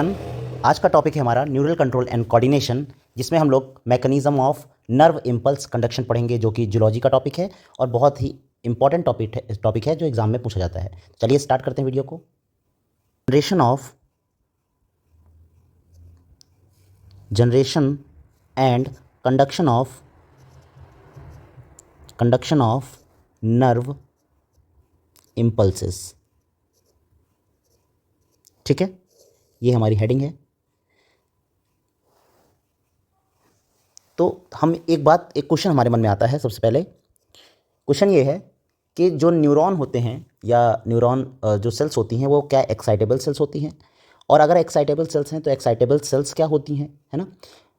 आज का टॉपिक है हमारा न्यूरल कंट्रोल एंड कोऑर्डिनेशन, जिसमें हम लोग mechanism of nerve impulse conduction पढ़ेंगे, जो कि जूलॉजी का टॉपिक है और बहुत ही इंपॉर्टेंट टॉपिक है जो एग्जाम में पूछा जाता है। चलिए स्टार्ट करते हैं वीडियो को। Generation and conduction of nerve impulses. ठीक है, ये हमारी हेडिंग है। तो हम एक क्वेश्चन हमारे मन में आता है। सबसे पहले क्वेश्चन ये है कि जो न्यूरॉन होते हैं या न्यूरॉन जो सेल्स होती हैं वो क्या एक्साइटेबल सेल्स होती हैं, और अगर एक्साइटेबल सेल्स हैं तो एक्साइटेबल सेल्स क्या होती हैं, है ना।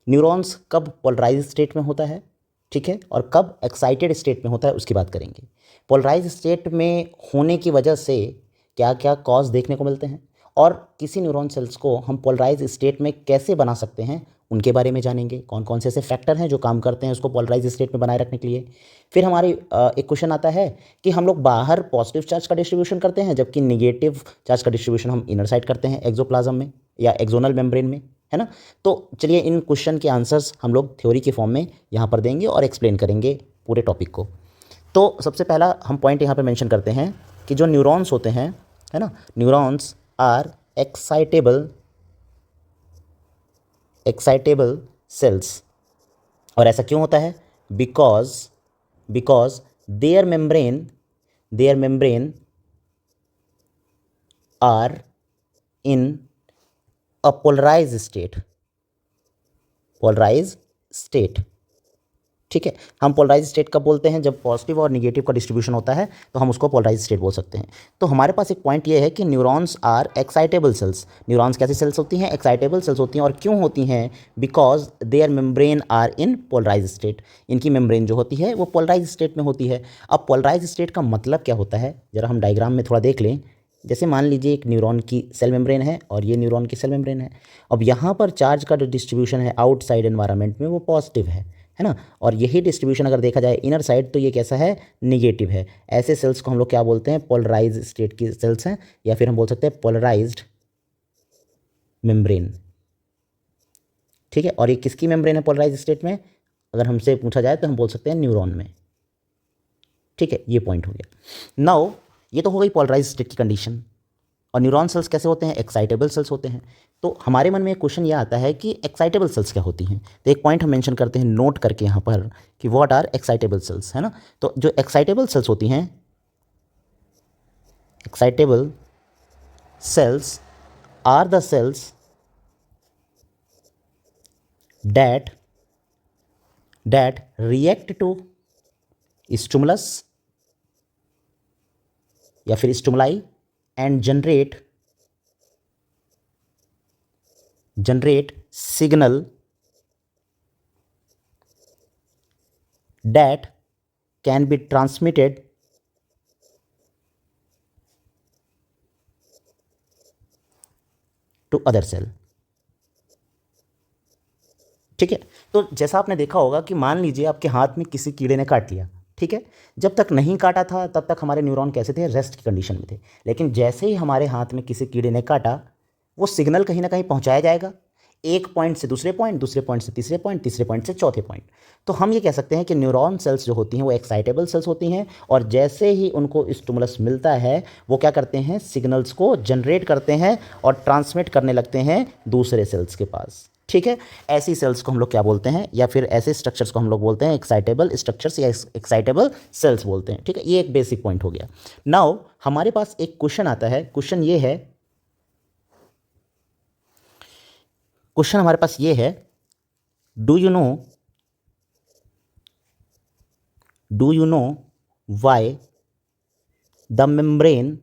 न्यूरॉन्स कब पोलराइज स्टेट में होता है, ठीक है, और कब एक्साइटेड स्टेट में होता है उसकी बात करेंगे। पोलराइज स्टेट में होने की वजह से क्या क्या कॉज देखने को मिलते हैं, और किसी न्यूरॉन सेल्स को हम पोलराइज स्टेट में कैसे बना सकते हैं उनके बारे में जानेंगे। कौन कौन से ऐसे फैक्टर हैं जो काम करते हैं उसको पोलराइज स्टेट में बनाए रखने के लिए। फिर हमारी एक क्वेश्चन आता है कि हम लोग बाहर पॉजिटिव चार्ज का डिस्ट्रीब्यूशन करते हैं, जबकि निगेटिव चार्ज का डिस्ट्रीब्यूशन हम इनर साइड करते हैं एक्सोप्लाज्म में या एक्सोनल मेम्ब्रेन में, है ना। तो चलिए इन क्वेश्चन के आंसर्स हम लोग थ्योरी के फॉर्म में यहाँ पर देंगे और एक्सप्लेन करेंगे पूरे टॉपिक को। तो सबसे पहला हम पॉइंट यहाँ पर मेंशन करते हैं कि जो न्यूरॉन्स होते हैं, है ना, न्यूरॉन्स आर एक्साइटेबल सेल्स। और ऐसा क्यों होता है? Because their membrane are in a polarize state. ठीक है, हम पोलराइज स्टेट कब बोलते हैं? जब पॉजिटिव और निगेटिव का डिस्ट्रीब्यूशन होता है तो हम उसको पोलराइज स्टेट बोल सकते हैं। तो हमारे पास एक पॉइंट ये है कि neurons are excitable cells. Neurons कैसी सेल्स होती हैं? एक्साइटेबल सेल्स होती हैं। और क्यों होती हैं? Because their membrane are in polarise state. इनकी मेम्ब्रेन जो होती है वो पोलराइज स्टेट में होती है। अब पोलराइज स्टेट का मतलब क्या होता है, ज़रा हम डायग्राम में थोड़ा देख लें। जैसे मान लीजिए एक न्यूरॉन की सेल मेम्ब्रेन है और ये न्यूरॉन की सेल मेम्ब्रेन है। अब यहाँ पर चार्ज का जो डिस्ट्रीब्यूशन है आउटसाइड एनवायरनमेंट में वो पॉजिटिव है ना, और यही डिस्ट्रीब्यूशन अगर देखा जाए इनर साइड तो ये कैसा है? निगेटिव है। ऐसे सेल्स को हम लोग क्या बोलते हैं? पोलराइज स्टेट की सेल्स हैं, या फिर हम बोल सकते हैं पोलराइज्ड मेम्ब्रेन। ठीक है, और ये किसकी मेम्ब्रेन है पोलराइज स्टेट में? अगर हमसे पूछा जाए तो हम बोल सकते हैं न्यूरॉन में। ठीक है, ये पॉइंट हो गया। नाउ ये तो हो गई पोलराइज स्टेट की कंडीशन। और न्यूरॉन सेल्स कैसे होते हैं? एक्साइटेबल सेल्स होते हैं। तो हमारे मन में एक क्वेश्चन ये आता है कि एक्साइटेबल सेल्स क्या होती हैं। तो एक पॉइंट हम मेंशन करते हैं नोट करके यहाँ पर कि व्हाट आर एक्साइटेबल सेल्स, है ना। तो जो एक्साइटेबल सेल्स होती हैं, excitable cells are the cells that react to stimulus या फिर stimuli and generate signal that can be transmitted to other cell। ठीक है, तो जैसा आपने देखा होगा कि मान लीजिए आपके हाथ में किसी कीड़े ने काट लिया, ठीक है। जब तक नहीं काटा था तब तक हमारे न्यूरॉन कैसे थे? रेस्ट की कंडीशन में थे। लेकिन जैसे ही हमारे हाथ में किसी कीड़े ने काटा, वो सिग्नल कहीं ना कहीं पहुंचाया जाएगा, एक पॉइंट से दूसरे पॉइंट से तीसरे पॉइंट, तीसरे पॉइंट से चौथे पॉइंट। तो हम ये कह सकते हैं कि न्यूरॉन सेल्स जो होती हैं वो एक्साइटेबल सेल्स होती हैं, और जैसे ही उनको स्टिमुलस मिलता है वो क्या करते हैं? सिग्नल्स को जनरेट करते हैं और ट्रांसमिट करने लगते हैं दूसरे सेल्स के पास। ठीक है, ऐसी सेल्स को हम लोग क्या बोलते हैं, या फिर ऐसे स्ट्रक्चर्स को हम लोग बोलते हैं एक्साइटेबल स्ट्रक्चर्स या एक्साइटेबल सेल्स बोलते हैं। ठीक है, ये एक बेसिक पॉइंट हो गया। नाउ हमारे पास एक क्वेश्चन आता है। क्वेश्चन हमारे पास ये है, do you know why the membrane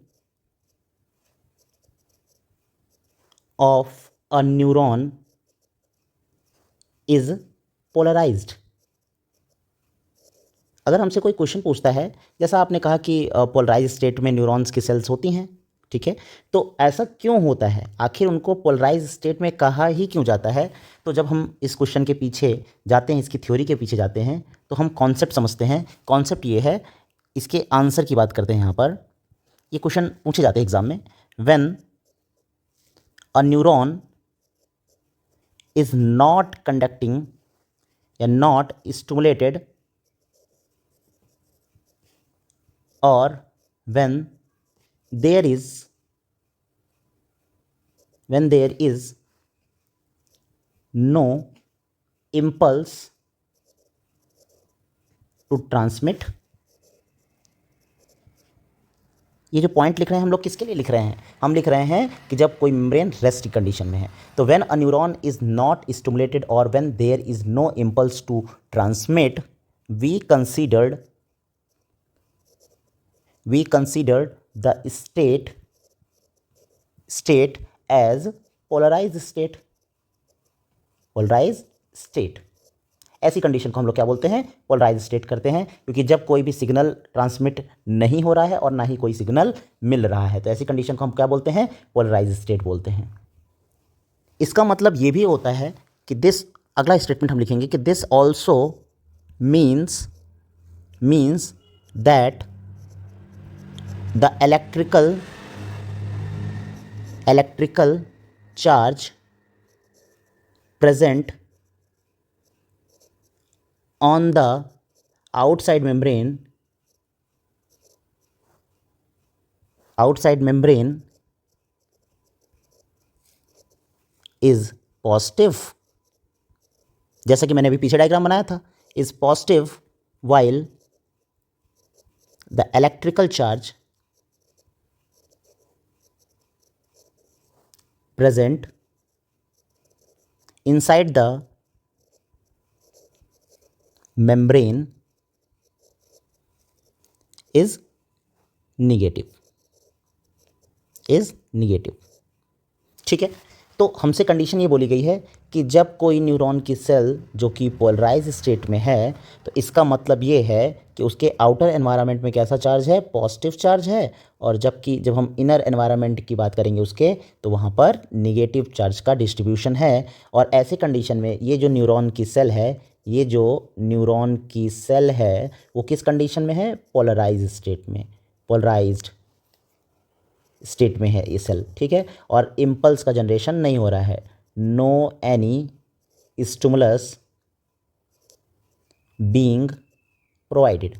of a neuron is polarised. अगर हमसे कोई क्वेश्चन पूछता है, जैसा आपने कहा कि पोलराइज स्टेट में न्यूरॉन्स की सेल्स होती हैं, ठीक है, तो ऐसा क्यों होता है? आखिर उनको पोलराइज स्टेट में कहा ही क्यों जाता है? तो जब हम इस क्वेश्चन के पीछे जाते हैं, इसकी थ्योरी के पीछे जाते हैं, तो हम कॉन्सेप्ट समझते हैं। कॉन्सेप्ट ये है, इसके आंसर की बात करते हैं। यहाँ पर ये क्वेश्चन पूछे जाते हैं एग्जाम में। When a neuron is not conducting या not stimulated or when there is no impulse to transmit। ये जो पॉइंट लिख रहे हैं हम लोग किसके लिए लिख रहे हैं? हम लिख रहे हैं कि जब कोई मेम्ब्रेन रेस्ट की कंडीशन में है, तो when a neuron is not stimulated और when there is no impulse to transmit, we considered the state as polarized state. ऐसी कंडीशन को हम लोग क्या बोलते हैं? पोलराइज स्टेट करते हैं, क्योंकि जब कोई भी सिग्नल ट्रांसमिट नहीं हो रहा है और ना ही कोई सिग्नल मिल रहा है, तो ऐसी कंडीशन को हम क्या बोलते हैं? पोलराइज स्टेट बोलते हैं। इसका मतलब ये भी होता है कि दिस, अगला स्टेटमेंट हम लिखेंगे कि this also means that the electrical charge present on the outside membrane is positive, जैसा कि मैंने अभी पीछे डायग्राम बनाया था, is positive while the electrical charge present inside the membrane is negative। ठीक है, तो हमसे कंडीशन ये बोली गई है कि जब कोई न्यूरॉन की सेल जो कि पोलराइज स्टेट में है, तो इसका मतलब ये है कि उसके आउटर एनवायरनमेंट में कैसा चार्ज है? पॉजिटिव चार्ज है, और जब हम इनर एनवायरनमेंट की बात करेंगे उसके, तो वहाँ पर निगेटिव चार्ज का डिस्ट्रीब्यूशन है। और ऐसे कंडीशन में ये जो न्यूरॉन की सेल है वो किस कंडीशन में है? पोलराइज्ड स्टेट में है ये सेल, ठीक है, और इम्पल्स का जनरेशन नहीं हो रहा है, no any stimulus being provided.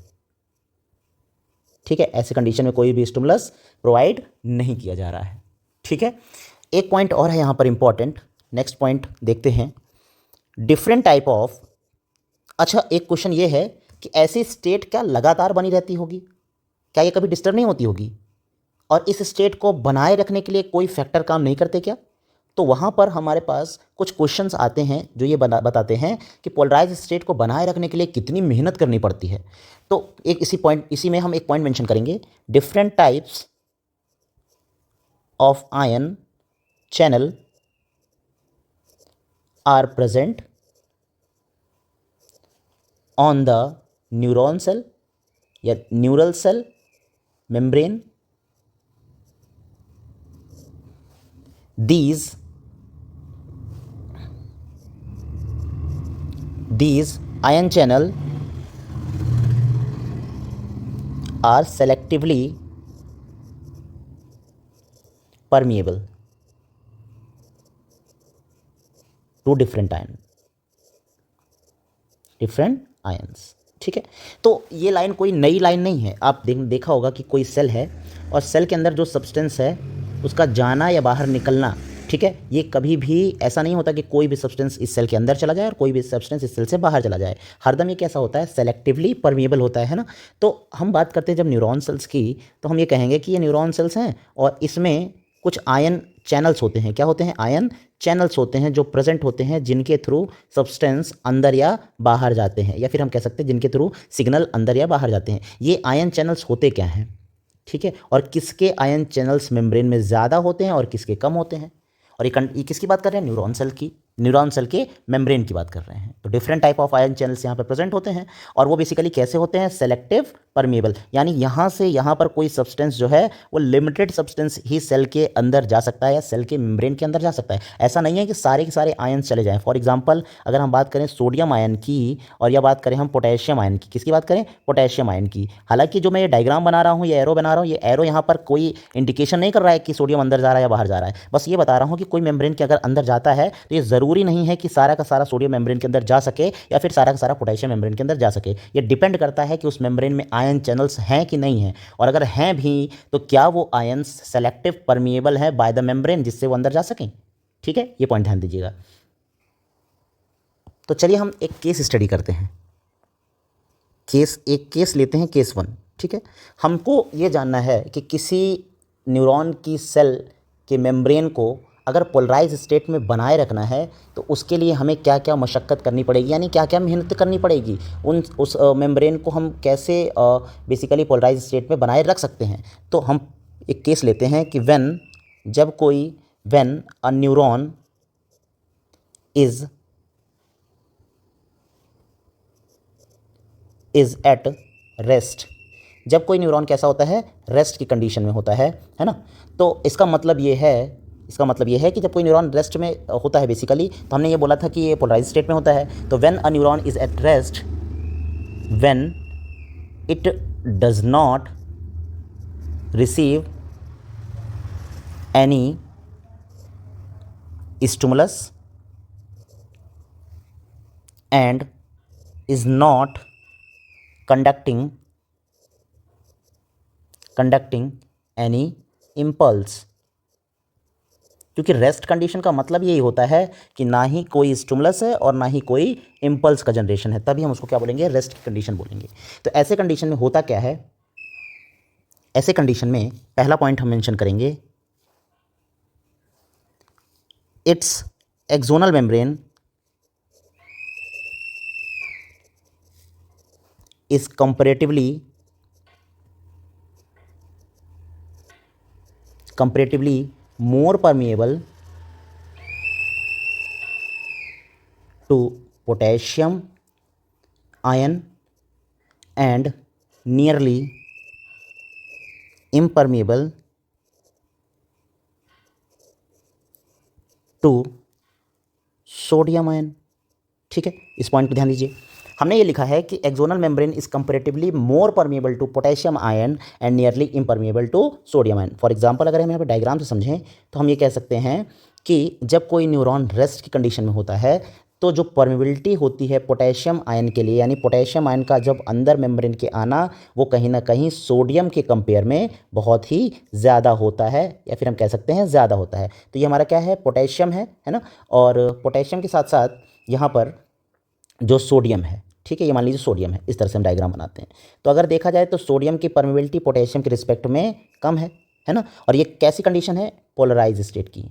ठीक है, ऐसे कंडीशन में कोई भी स्टिमुलस प्रोवाइड नहीं किया जा रहा है। ठीक है, एक पॉइंट और है यहाँ पर इंपॉर्टेंट, नेक्स्ट पॉइंट देखते हैं, डिफरेंट टाइप ऑफ। अच्छा, एक क्वेश्चन ये है कि ऐसी स्टेट क्या लगातार बनी रहती होगी? क्या ये कभी डिस्टर्ब नहीं होती होगी? और इस स्टेट को बनाए रखने के लिए कोई फैक्टर काम नहीं करते क्या? तो वहाँ पर हमारे पास कुछ क्वेश्चंस आते हैं जो ये बताते हैं कि पोलराइज स्टेट को बनाए रखने के लिए कितनी मेहनत करनी पड़ती है। तो इसी में हम एक पॉइंट मेंशन करेंगे, different types of ion channel are present on the neuron cell या neural cell membrane. These ion channel are selectively permeable to different ions। ठीक है, तो ये लाइन कोई नई लाइन नहीं है। आप देखा होगा कि कोई सेल है और सेल के अंदर जो सब्सटेंस है उसका जाना या बाहर निकलना, ठीक है, ये कभी भी ऐसा नहीं होता कि कोई भी सब्सटेंस इस सेल के अंदर चला जाए और कोई भी सब्सटेंस इस सेल से बाहर चला जाए। हरदम ये कैसा होता है? सेलेक्टिवली परमिएबल होता है ना। तो हम बात करते हैं जब न्यूरॉन सेल्स की, तो हम ये कहेंगे कि ये न्यूरॉन सेल्स हैं और इसमें कुछ आयन चैनल्स होते हैं। क्या होते हैं? आयन चैनल्स होते हैं जो प्रेजेंट होते हैं, जिनके थ्रू सब्सटेंस अंदर या बाहर जाते हैं, या फिर हम कह सकते हैं जिनके थ्रू सिग्नल अंदर या बाहर जाते हैं। ये आयन चैनल्स होते क्या हैं? ठीक है, और किसके आयन चैनल्स मेम्ब्रेन में ज़्यादा होते हैं और किसके कम होते हैं? और ये किसकी बात कर रहे हैं? न्यूरॉन सेल के मेम्ब्रेन की बात कर रहे हैं। तो different type of ion channels यहाँ पर प्रेजेंट होते हैं, और वो बेसिकली कैसे होते हैं? सेलेक्टिव परमिएबल, यानी यहाँ से यहाँ पर कोई सब्सटेंस जो है वो लिमिटेड सब्सटेंस ही सेल के अंदर जा सकता है या सेल के मेम्ब्रेन के अंदर जा सकता है। ऐसा नहीं है कि सारे के सारे आयन्स चले जाएं। फॉर एग्जांपल, अगर हम बात करें सोडियम आयन की और या बात करें हम पोटेशियम आयन की, किसकी बात करें? पोटेशियम आयन की। हालांकि जो मैं ये डायग्राम बना रहा हूँ, ये एरो बना रहा हूँ, ये एरो यहाँ पर कोई इंडिकेशन नहीं कर रहा है कि सोडियम अंदर जा रहा है या बाहर जा रहा है। बस ये बता रहा हूँ कि कोई मेम्ब्रेन के अगर अंदर जाता है तो ये ज़रूर ज़रूरी नहीं है कि सारा का सारा सोडियम मेम्ब्रेन के अंदर जा सके या फिर सारा का सारा पोटेशियम मेम्ब्रेन के अंदर जा सके। ये डिपेंड करता है कि उस मेम्ब्रेन में आयन चैनल्स हैं कि नहीं हैं, और अगर हैं भी तो क्या वो आयन्स सेलेक्टिव परमिएबल है बाय द मेम्ब्रेन जिससे वो अंदर जा सकें। ठीक है, ये पॉइंट ध्यान दीजिएगा। तो चलिए हम एक केस स्टडी करते हैं। एक केस लेते हैं, केस 1। ठीक है, हमको ये जानना है कि किसी न्यूरॉन की सेल के मेम्ब्रेन को अगर पोलराइज स्टेट में बनाए रखना है तो उसके लिए हमें क्या क्या मशक्क़त करनी पड़ेगी, यानी क्या क्या मेहनत करनी पड़ेगी, उस मेम्ब्रेन को हम कैसे बेसिकली पोलराइज स्टेट में बनाए रख सकते हैं। तो हम एक केस लेते हैं कि when a neuron is at rest. जब कोई न्यूरॉन कैसा होता है, रेस्ट की कंडीशन में होता है ना। तो इसका मतलब ये है कि जब कोई न्यूरॉन रेस्ट में होता है बेसिकली, तो हमने ये बोला था कि ये पोलराइज स्टेट में होता है। तो when a neuron is at rest, when it does not receive any stimulus and is not conducting any impulse। क्योंकि रेस्ट कंडीशन का मतलब यही होता है कि ना ही कोई स्टिमुलस है और ना ही कोई इम्पल्स का जनरेशन है, तभी हम उसको क्या बोलेंगे, रेस्ट की कंडीशन बोलेंगे। तो ऐसे कंडीशन में होता क्या है, ऐसे कंडीशन में पहला पॉइंट हम मेंशन करेंगे, it's axonal membrane is comparatively more permeable to potassium ion and nearly impermeable to sodium ion। ठीक है, इस पॉइंट पर ध्यान दीजिए। हमने ये लिखा है कि axonal membrane is comparatively more permeable to potassium ion and nearly impermeable to sodium ion. For example अगर हम यहाँ पे डायग्राम से समझें तो हम ये कह सकते हैं कि जब कोई न्यूरॉन रेस्ट की कंडीशन में होता है तो जो परमिबिलिटी होती है पोटेशियम आयन के लिए, यानी पोटेशियम आयन का जब अंदर मेम्ब्रेन के आना, वो कहीं ना कहीं सोडियम के कंपेयर में बहुत ही ज़्यादा होता है, या फिर हम कह सकते हैं ज़्यादा होता है। तो ये हमारा क्या है, पोटेशियम है ना। और पोटेशियम के साथ साथ यहाँ पर जो सोडियम है, ठीक है, ये मान लीजिए सोडियम है। इस तरह से हम डायग्राम बनाते हैं। तो अगर देखा जाए तो सोडियम की परमिबिलिटी पोटेशियम के रिस्पेक्ट में कम है ना। और ये कैसी कंडीशन है, पोलराइज स्टेट की,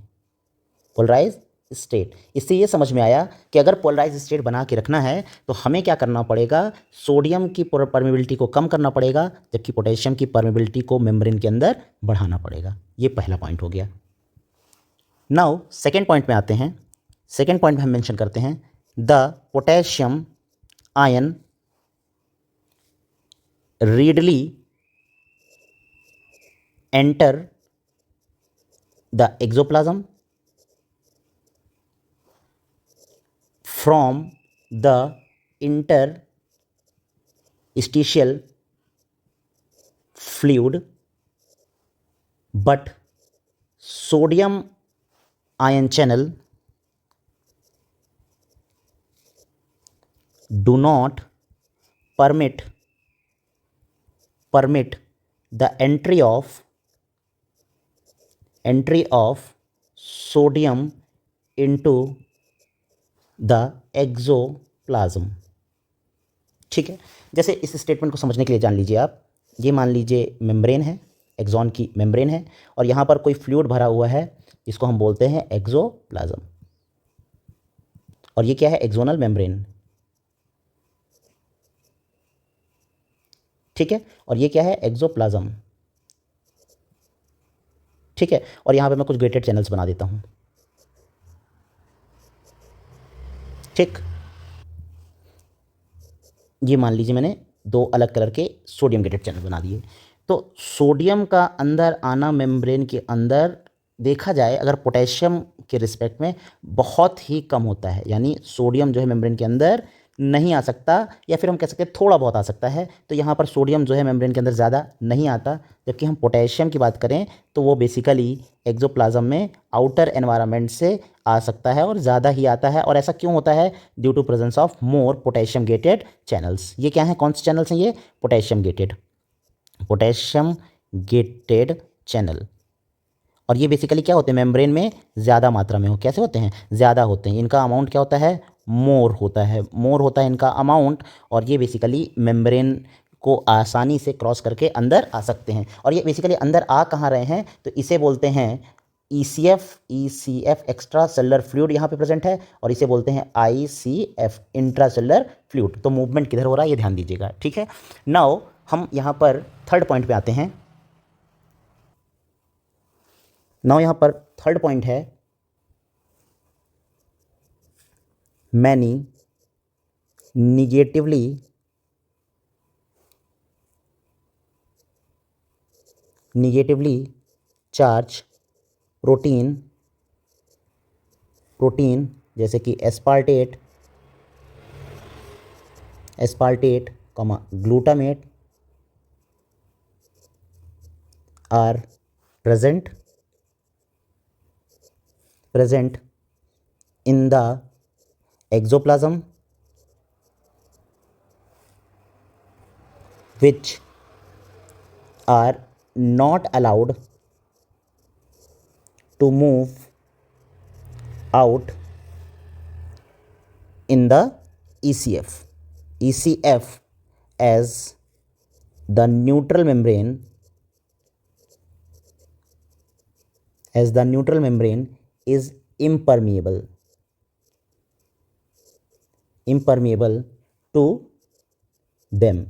पोलराइज स्टेट। इससे ये समझ में आया कि अगर पोलराइज स्टेट बना के रखना है तो हमें क्या करना पड़ेगा, सोडियम की परमिबिलिटी को कम करना पड़ेगा, जबकि पोटेशियम की परमिबिलिटी को मेम्ब्रेन के अंदर बढ़ाना पड़ेगा। ये पहला पॉइंट हो गया। नाउ सेकेंड पॉइंट में आते हैं। सेकेंड पॉइंट में हम मेंशन करते हैं, the potassium ion readily enter the exoplasm from the interstitial fluid, but sodium ion channel do not permit the entry of sodium into the exoplasm। ठीक है, जैसे इस स्टेटमेंट को समझने के लिए जान लीजिए आप, ये मान लीजिए मेम्ब्रेन है, एक्सॉन की मेम्ब्रेन है, और यहाँ पर कोई फ्लूइड भरा हुआ है, इसको हम बोलते हैं एक्सोप्लाज्म। और ये क्या है, एक्सोनल मेम्ब्रेन। ठीक है, और ये क्या है, एक्सोप्लाज्म। ठीक है, और यहाँ पे मैं कुछ गेटेड चैनल्स बना देता हूँ। ठीक, ये मान लीजिए मैंने दो अलग कलर के सोडियम गेटेड चैनल बना दिए। तो सोडियम का अंदर आना मेम्ब्रेन के अंदर देखा जाए अगर पोटेशियम के रिस्पेक्ट में बहुत ही कम होता है, यानी सोडियम जो है मेम्ब्रेन के अंदर नहीं आ सकता, या फिर हम कह सकते हैं थोड़ा बहुत आ सकता है। तो यहाँ पर सोडियम जो है मेम्ब्रेन के अंदर ज़्यादा नहीं आता, जबकि हम पोटेशियम की बात करें तो वो बेसिकली एक्सोप्लाज्म में आउटर एनवायरनमेंट से आ सकता है और ज़्यादा ही आता है। और ऐसा क्यों होता है? Due to presence of more potassium gated channels. ये क्या है, कौन से चैनल्स हैं ये? Potassium gated channel. और ये बेसिकली क्या होते हैं? मेम्ब्रेन में ज़्यादा मात्रा में हो। कैसे होते हैं? ज़्यादा होते हैं। इनका अमाउंट क्या होता है? मोर होता है इनका अमाउंट। और ये बेसिकली मेम्ब्रेन को आसानी से क्रॉस करके अंदर आ सकते हैं। और ये बेसिकली अंदर आ कहाँ रहे हैं? तो इसे बोलते हैं ECF एक्स्ट्रा सेलुलर फ्लूइड यहाँ पे प्रेजेंट है, और इसे बोलते हैं ICF इंट्रा सेलुलर फ्लूइड। तो मूवमेंट किधर हो रहा है ये ध्यान दीजिएगा, ठीक है। नाउ हम यहाँ पर थर्ड पॉइंट पे आते हैं। नाउ यहाँ पर थर्ड पॉइंट है, मैनी निगेटिवली चार्ज प्रोटीन जैसे कि aspartate glutamate are present in the exoplasm, which are not allowed to move out in the ECF as the neutral membrane is impermeable to them,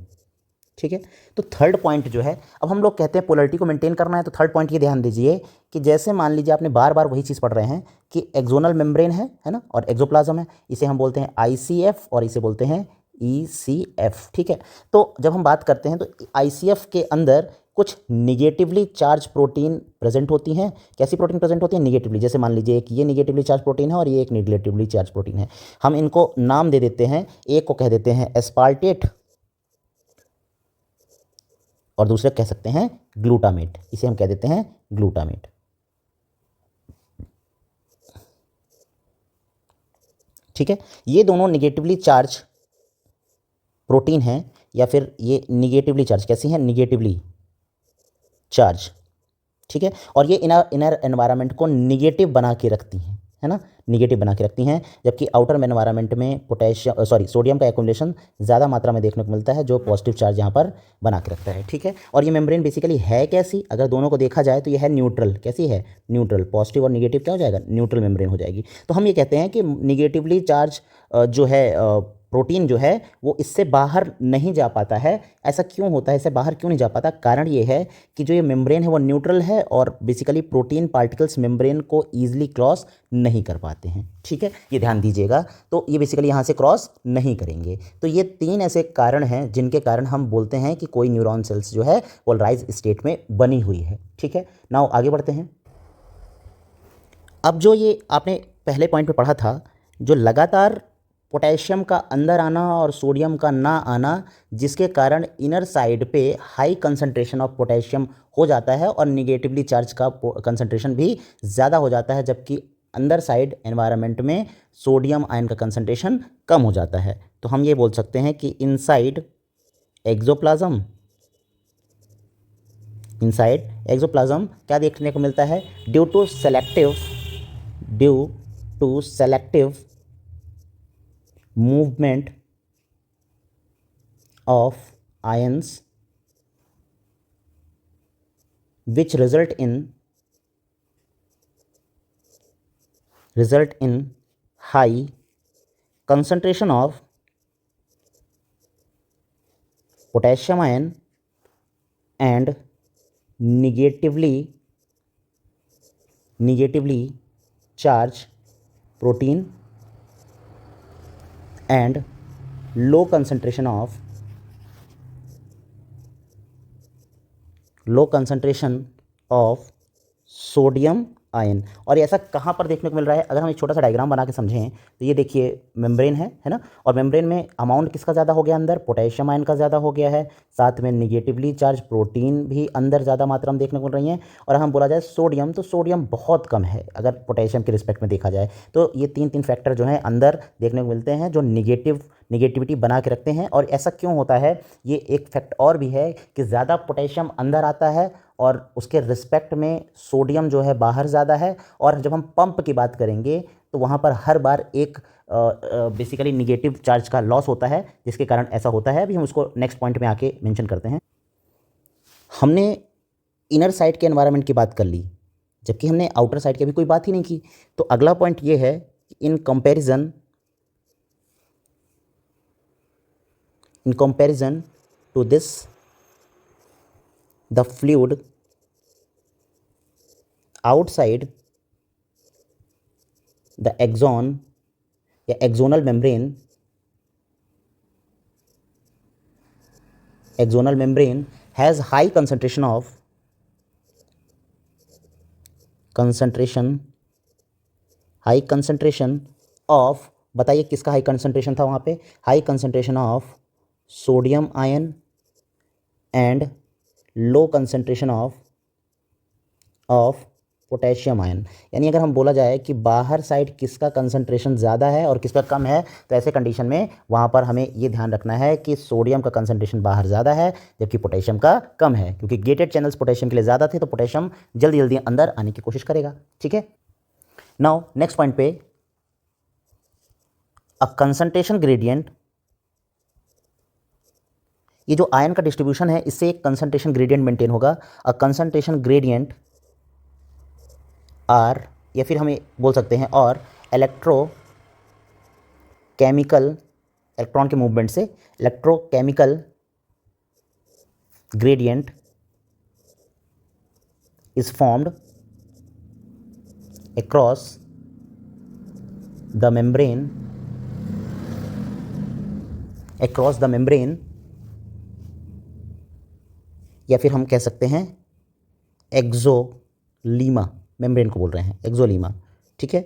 ठीक है। तो third point जो है, अब हम लोग कहते हैं पोलरिटी को मेंटेन करना है, तो थर्ड पॉइंट ये ध्यान दीजिए कि जैसे मान लीजिए आपने बार बार वही चीज़ पढ़ रहे हैं कि एक्सोनल मेम्ब्रेन है ना, और एक्सोप्लाज्म है, इसे हम बोलते हैं ICF और इसे बोलते हैं ECF, ठीक है। तो जब हम बात करते हैं तो ICF के अंदर कुछ निगेटिवली चार्ज प्रोटीन प्रेजेंट होती हैं। कैसी प्रोटीन प्रेजेंट होती है? निगेटिवली। जैसे मान लीजिए एक ये निगेटिवली चार्ज प्रोटीन है और ये एक निगेटिवली चार्ज प्रोटीन है। हम इनको नाम दे देते हैं, एक को कह देते हैं एस्पार्टेट और दूसरे कह सकते हैं ग्लूटामेट। इसे हम कह देते हैं ग्लूटामेट, ठीक है। ये दोनों निगेटिवली चार्ज प्रोटीन हैं, या फिर ये निगेटिवली चार्ज कैसी हैं? निगेटिवली चार्ज, ठीक है। और ये इनर एनवायरनमेंट को निगेटिव बना के रखती हैं, है ना, निगेटिव बना के रखती हैं। जबकि आउटर एनवायरनमेंट में सोडियम का एक्युमुलेशन ज़्यादा मात्रा में देखने को मिलता है, जो पॉजिटिव चार्ज यहाँ पर बना के रखता है, ठीक है। और ये मेम्ब्रेन बेसिकली है कैसी? अगर दोनों को देखा जाए तो ये है न्यूट्रल। कैसी है? न्यूट्रल। पॉजिटिव और निगेटिव क्या हो जाएगा? न्यूट्रल मेम्ब्रेन हो जाएगी। तो हम ये कहते हैं कि निगेटिवली चार्ज जो है प्रोटीन जो है वो इससे बाहर नहीं जा पाता है। ऐसा क्यों होता है? इससे बाहर क्यों नहीं जा पाता? कारण ये है कि जो ये मेम्ब्रेन है वो न्यूट्रल है और बेसिकली प्रोटीन पार्टिकल्स मेम्ब्रेन को ईजिली क्रॉस नहीं कर पाते हैं, ठीक है। ये ध्यान दीजिएगा। तो ये बेसिकली यहाँ से क्रॉस नहीं करेंगे। तो ये तीन ऐसे कारण हैं जिनके कारण हम बोलते हैं कि कोई न्यूरॉन सेल्स जो है पोलराइज स्टेट में बनी हुई है, ठीक है। नाउ आगे बढ़ते हैं। अब जो ये आपने पहले पॉइंट पे पढ़ा था, जो लगातार पोटेशियम का अंदर आना और सोडियम का ना आना, जिसके कारण इनर साइड पे हाई कंसंट्रेशन ऑफ पोटेशियम हो जाता है और निगेटिवली चार्ज का कंसंट्रेशन भी ज़्यादा हो जाता है, जबकि अंदर साइड एनवायरनमेंट में सोडियम आयन का कंसंट्रेशन कम हो जाता है। तो हम ये बोल सकते हैं कि इनसाइड एक्सोप्लाज्म क्या देखने को मिलता है? Due to selective movement of ions which result in high concentration of potassium ion and negatively charged protein and low concentration of sodium ion. और ऐसा कहाँ पर देखने को मिल रहा है, अगर हम एक छोटा सा डायग्राम बना के समझें तो ये देखिए मेम्ब्रेन है ना, और मेम्ब्रेन में अमाउंट किसका ज़्यादा हो गया अंदर, पोटेशियम आयन का ज़्यादा हो गया है, साथ में निगेटिवली चार्ज प्रोटीन भी अंदर ज़्यादा मात्रा में देखने को मिल रही हैं। और हम बोला जाए सोडियम, तो सोडियम बहुत कम है अगर पोटेशियम के रिस्पेक्ट में देखा जाए। तो ये तीन फैक्टर जो हैं अंदर देखने को मिलते हैं जो निगेटिविटी बना के रखते हैं। और ऐसा क्यों होता है, ये एक फैक्ट और भी है कि ज़्यादा पोटेशियम अंदर आता है और उसके रिस्पेक्ट में सोडियम जो है बाहर ज़्यादा है। और जब हम पंप की बात करेंगे तो वहाँ पर हर बार एक बेसिकली निगेटिव चार्ज का लॉस होता है, जिसके कारण ऐसा होता है। अभी हम उसको नेक्स्ट पॉइंट में आके मेंशन करते हैं। हमने इनर साइड के एनवायरनमेंट की बात कर ली, जबकि हमने आउटर साइड की अभी कोई बात ही नहीं की। तो अगला पॉइंट ये है कि in comparison to this the fluid outside the axon या axonal membrane has high concentration of बताइए किसका हाई कंसंट्रेशन था वहाँ पे, high concentration of sodium ion and low concentration of potassium ion. यानी अगर हम बोला जाए कि बाहर साइड किसका कंसंट्रेशन ज़्यादा है और किसका कम है, तो ऐसे कंडीशन में वहाँ पर हमें ये ध्यान रखना है कि सोडियम का कंसंट्रेशन बाहर ज़्यादा है जबकि पोटेशियम का कम है, क्योंकि गेटेड चैनल्स पोटेशियम के लिए ज़्यादा थे तो पोटेशियम जल्दी जल्दी अंदर आने की कोशिश करेगा। ठीक है, नाउ नेक्स्ट पॉइंट पे, अ कंसंट्रेशन ग्रेडियंट, ये जो आयन का डिस्ट्रीब्यूशन है इससे एक कंसंट्रेशन ग्रेडियंट मेंटेन होगा। अ कंसंट्रेशन ग्रेडियंट आर, या फिर हमें बोल सकते हैं और इलेक्ट्रोकेमिकल, इलेक्ट्रॉन के मूवमेंट से electrochemical gradient is formed across the membrane, या फिर हम कह सकते हैं एक्सोलीमा, मेम्ब्रेन को बोल रहे हैं एक्सोलीमा। ठीक है,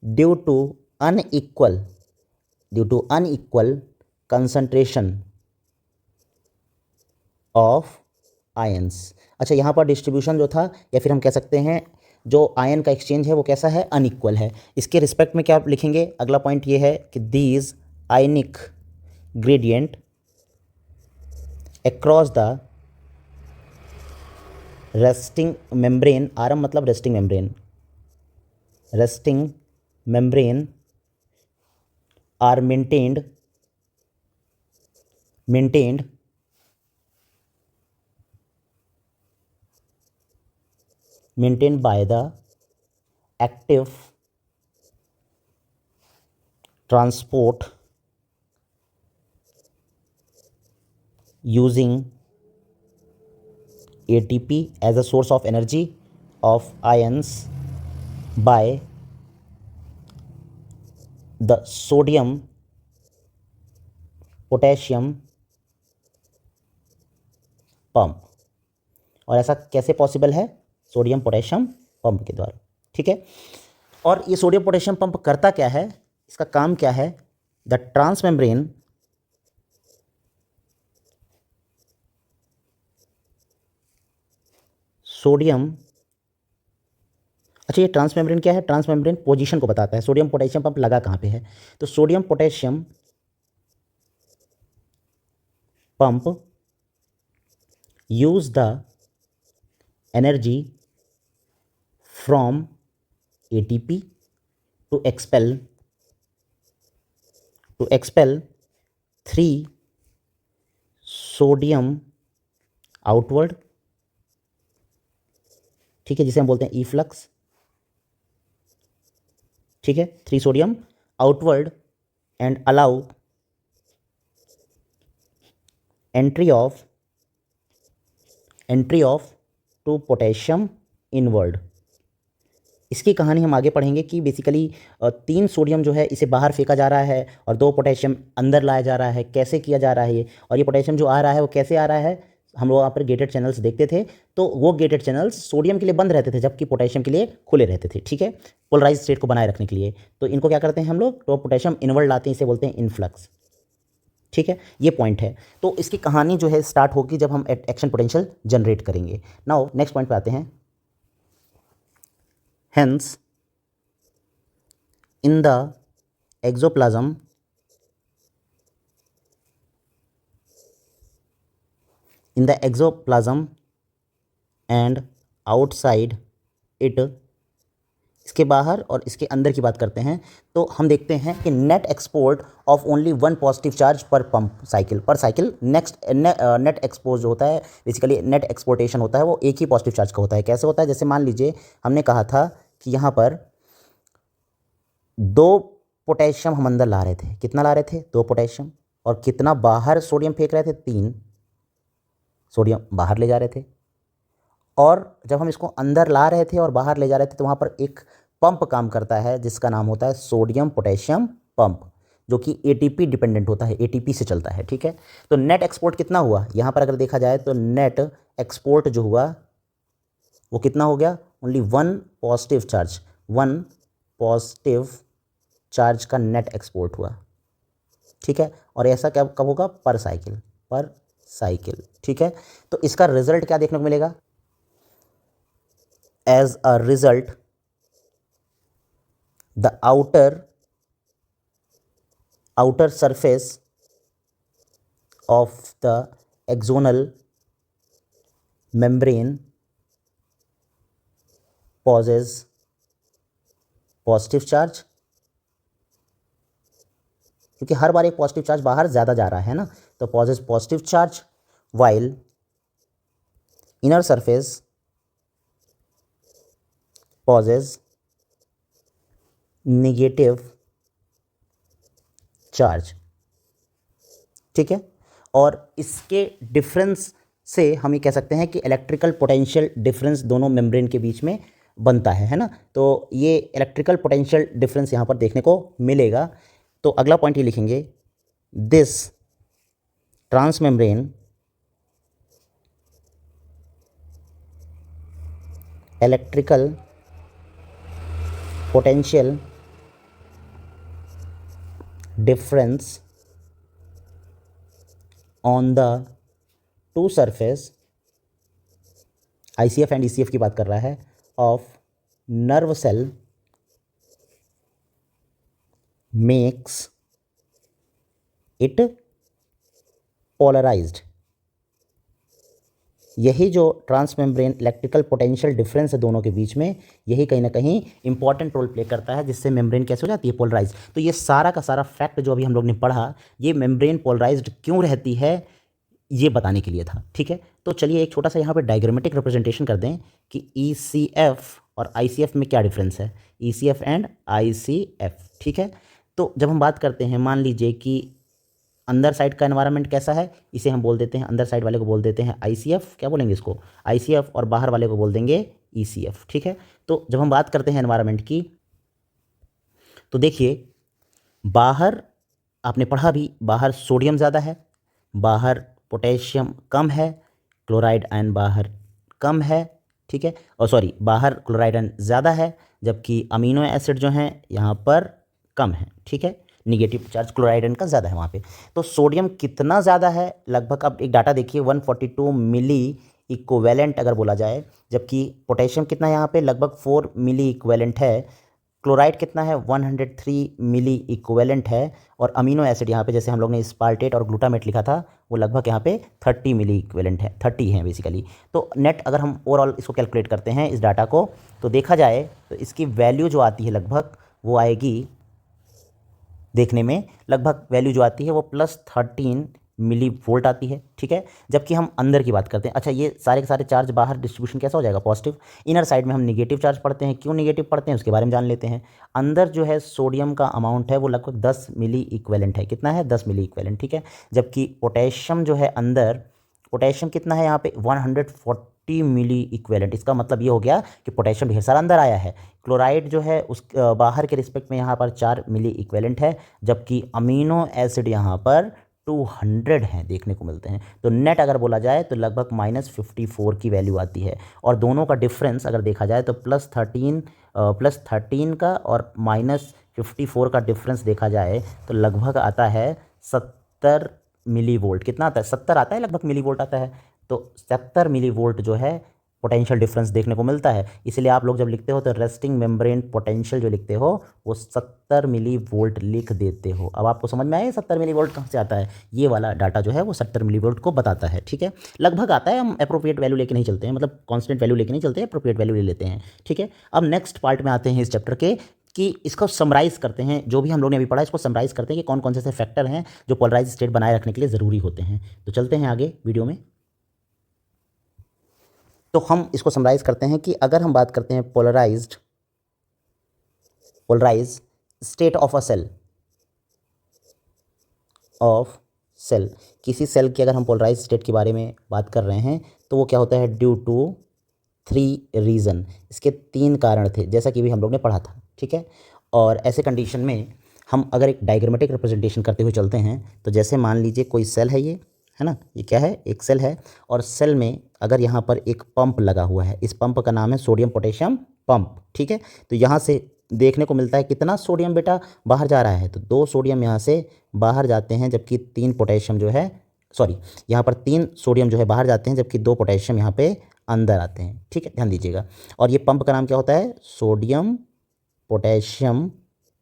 due to unequal concentration of ions. अच्छा, यहाँ पर डिस्ट्रीब्यूशन जो था, या फिर हम कह सकते हैं जो आयन का एक्सचेंज है वो कैसा है, अनइक्वल है। इसके रिस्पेक्ट में क्या लिखेंगे, अगला पॉइंट ये है कि these ionic gradient across the resting membrane, आरम मतलब resting membrane are maintained by the active transport using ATP as a source of energy of ions by the sodium potassium pump. और ऐसा कैसे पॉसिबल है, sodium potassium pump के द्वारा। ठीक है, और ये सोडियम पोटेशियम पंप करता क्या है, इसका काम क्या है, द ट्रांसमेम्ब्रेन सोडियम, अच्छा ये ट्रांसमेम्ब्रेन क्या है, ट्रांसमेम्ब्रेन पोजीशन को बताता है, सोडियम पोटेशियम पंप लगा कहाँ पे है। तो sodium potassium pump use the energy from ATP to expel 3 sodium outward. ठीक है, जिसे हम बोलते हैं इफ्लक्स। ठीक है, 3 sodium outward and allow entry of 2 potassium inward. इसकी कहानी हम आगे पढ़ेंगे कि बेसिकली 3 सोडियम जो है इसे बाहर फेंका जा रहा है और 2 पोटेशियम अंदर लाया जा रहा है, कैसे किया जा रहा है ये, और ये पोटेशियम जो आ रहा है वो कैसे आ रहा है, हम लोग वहाँ पर गेटेड चैनल्स देखते थे, तो वो गेटेड चैनल्स सोडियम के लिए बंद रहते थे जबकि पोटेशियम के लिए खुले रहते थे, ठीक है, पोलराइज स्टेट को बनाए रखने के लिए। तो इनको क्या करते हैं हम लोग, तो पोटेशियम इनवर्ड लाते हैं, इसे बोलते हैं इनफ्लक्स, ठीक है, ये पॉइंट है। तो इसकी कहानी जो है स्टार्ट होगी जब हम एक्शन पोटेंशियल जनरेट करेंगे। नाउ नेक्स्ट पॉइंट पे आते हैं। Hence in the axoplasm and outside it, इसके बाहर और इसके अंदर की बात करते हैं तो हम देखते हैं कि net export of only one positive charge पर पंप साइकिल, नेट एक्सपोर्ट जो होता है बेसिकली नेट एक्सपोर्टेशन होता है वो एक ही पॉजिटिव चार्ज का होता है। कैसे होता है, जैसे मान लीजिए हमने कहा था कि यहाँ पर 2 पोटेशियम हम अंदर ला रहे थे, कितना ला रहे थे 2 पोटेशियम, और कितना बाहर सोडियम फेंक रहे थे 3 सोडियम बाहर ले जा रहे थे। और जब हम इसको अंदर ला रहे थे और बाहर ले जा रहे थे तो वहाँ पर एक पंप काम करता है जिसका नाम होता है सोडियम पोटेशियम पंप, जो कि एटीपी डिपेंडेंट होता है, एटीपी से चलता है, ठीक है। तो नेट एक्सपोर्ट कितना हुआ यहाँ पर अगर देखा जाए तो नेट एक्सपोर्ट जो हुआ वो कितना हो गया, ओनली 1 पॉजिटिव चार्ज का नेट एक्सपोर्ट हुआ, ठीक है। और ऐसा कब कब होगा, पर साइकिल, ठीक है। तो इसका रिजल्ट क्या देखने को मिलेगा, as a result the outer surface of the axonal membrane possesses positive charge, क्योंकि हर बार एक पॉजिटिव चार्ज बाहर ज़्यादा जा रहा है ना, तो possesses positive charge while inner surface possesses negative charge, ठीक है। और इसके डिफरेंस से हम ये कह सकते हैं कि इलेक्ट्रिकल पोटेंशियल डिफरेंस दोनों मेम्ब्रेन के बीच में बनता है ना। तो ये इलेक्ट्रिकल पोटेंशियल डिफरेंस यहाँ पर देखने को मिलेगा। तो अगला पॉइंट ये लिखेंगे, this transmembrane electrical potential difference on the two surface, ICF and ECF की बात कर रहा है, of nerve cell makes it polarized। यही जो ट्रांसमेम्ब्रेन इलेक्ट्रिकल पोटेंशियल डिफरेंस है दोनों के बीच में, यही कहीं ना कहीं इंपॉर्टेंट रोल प्ले करता है जिससे मेम्ब्रेन कैसे हो जाती है, पोलराइज। तो ये सारा का सारा फैक्ट जो अभी हम लोग ने पढ़ा, ये मेम्ब्रेन पोलराइज्ड क्यों रहती है ये बताने के लिए था, ठीक है। तो चलिए एक छोटा सा यहाँ पे डायग्रामेटिक रिप्रेजेंटेशन कर दें कि ECF और ICF में क्या डिफरेंस है, ECF एंड ICF, ठीक है। तो जब हम बात करते हैं, मान लीजिए कि अंदर साइड का एनवायरनमेंट कैसा है, इसे हम बोल देते हैं, अंदर साइड वाले को बोल देते हैं ICF, क्या बोलेंगे इसको ICF, और बाहर वाले को बोल देंगे ECF, ठीक है। तो जब हम बात करते हैं एनवायरनमेंट की, तो देखिए बाहर आपने पढ़ा भी, बाहर सोडियम ज़्यादा है, बाहर पोटेशियम कम है, क्लोराइड आयन बाहर कम है, ठीक है, और सॉरी बाहर क्लोराइड आयन ज़्यादा है, जबकि अमीनो एसिड जो हैं यहाँ पर कम है, ठीक है, निगेटिव चार्ज क्लोराइड आयन का ज़्यादा है वहाँ पे। तो सोडियम कितना ज़्यादा है, लगभग अब एक डाटा देखिए 142 मिली इक्विवेलेंट अगर बोला जाए, जबकि पोटेशियम कितना है यहाँ पे, लगभग 4 मिली इक्विवेलेंट है, क्लोराइड कितना है 103 मिली इक्विवेलेंट है, और अमीनो एसिड यहाँ पे जैसे हम लोग ने स्पार्टेट और ग्लूटामेट लिखा था वो लगभग यहाँ पे 30 मिली इक्विवेलेंट है, 30 है बेसिकली। तो नेट अगर हम ओवरऑल इसको कैलकुलेट करते हैं इस डाटा को, तो देखा जाए तो इसकी वैल्यू जो आती है लगभग वो आएगी, देखने में लगभग वैल्यू जो आती है वो +13 मिली वोल्ट आती है, ठीक है। जबकि हम अंदर की बात करते हैं, अच्छा ये सारे के सारे चार्ज बाहर डिस्ट्रीब्यूशन कैसा हो जाएगा, पॉजिटिव। इनर साइड में हम निगेटिव चार्ज पढ़ते हैं, क्यों निगेटिव पढ़ते हैं उसके बारे में जान लेते हैं। अंदर जो है सोडियम का अमाउंट है वो लगभग 10 मिली इक्विवेलेंट है, कितना है 10 मिली इक्विवेलेंट, ठीक है। जबकि पोटेशियम जो है अंदर, पोटेशियम कितना है यहाँ पे 140 मिली इक्विवेलेंट, इसका मतलब ये हो गया कि पोटेशियम ढेर सारा अंदर आया है। क्लोराइड जो है उस बाहर के रिस्पेक्ट में यहाँ पर 4 मिली इक्विवेलेंट है, जबकि अमीनो एसिड यहाँ पर 200 हैं देखने को मिलते हैं। तो नेट अगर बोला जाए तो लगभग -54 की वैल्यू आती है। और दोनों का डिफरेंस अगर देखा जाए तो +13 का और -54 का डिफरेंस देखा जाए तो लगभग आता है 70 मिली वोल्ट। कितना आता है? 70 आता है, लगभग मिली वोल्ट आता है। तो 70 मिली वोल्ट जो है पोटेंशियल डिफरेंस देखने को मिलता है। इसलिए आप लोग जब लिखते हो तो रेस्टिंग मेम्ब्रेन पोटेंशियल जो लिखते हो वो 70 मिली वोल्ट लिख देते हो। अब आपको समझ में आया 70 मिली वोल्ट कहाँ से आता है? ये वाला डाटा जो है वो 70 मिली वोल्ट को बताता है। ठीक है, लगभग आता है, हम अप्रोप्रिएट वैल्यू लेके नहीं चलते हैं, मतलब कॉन्स्टेंट वैल्यू लेके नहीं चलते हैं, अप्रोप्रिएट वैल्यू ले लेते हैं। ठीक है, अब नेक्स्ट पार्ट में आते हैं इस चैप्टर के कि इसको समराइज़ करते हैं। जो भी हम लोग ने अभी पढ़ा इसको समराइज़ करते हैं कि कौन कौन से ऐसे फैक्टर हैं जो पोलराइज स्टेट बनाए रखने के लिए ज़रूरी होते हैं। तो चलते हैं आगे वीडियो में। तो हम इसको समराइज़ करते हैं कि अगर हम बात करते हैं polarise state of a cell, किसी सेल की अगर हम पोलराइज स्टेट के बारे में बात कर रहे हैं तो वो क्या होता है? Due to 3 reason. इसके 3 कारण थे, जैसा कि भी हम लोग ने पढ़ा था। ठीक है, और ऐसे कंडीशन में हम अगर एक डायग्रामेटिक रिप्रेजेंटेशन करते हुए चलते हैं तो जैसे मान लीजिए कोई सेल है, ये है ना, ये क्या है? एक सेल है। और सेल में अगर यहाँ पर एक पंप लगा हुआ है, इस पंप का नाम है सोडियम पोटेशियम पंप। ठीक है, तो यहाँ से देखने को मिलता है कितना सोडियम बेटा बाहर जा रहा है? तो 2 सोडियम यहाँ से बाहर जाते हैं, जबकि 3 पोटेशियम जो है, सॉरी, यहाँ पर 3 सोडियम जो है बाहर जाते हैं, जबकि 2 पोटेशियम यहाँ पे अंदर आते हैं। ठीक है, ध्यान दीजिएगा। और ये पंप का नाम क्या होता है? Sodium potassium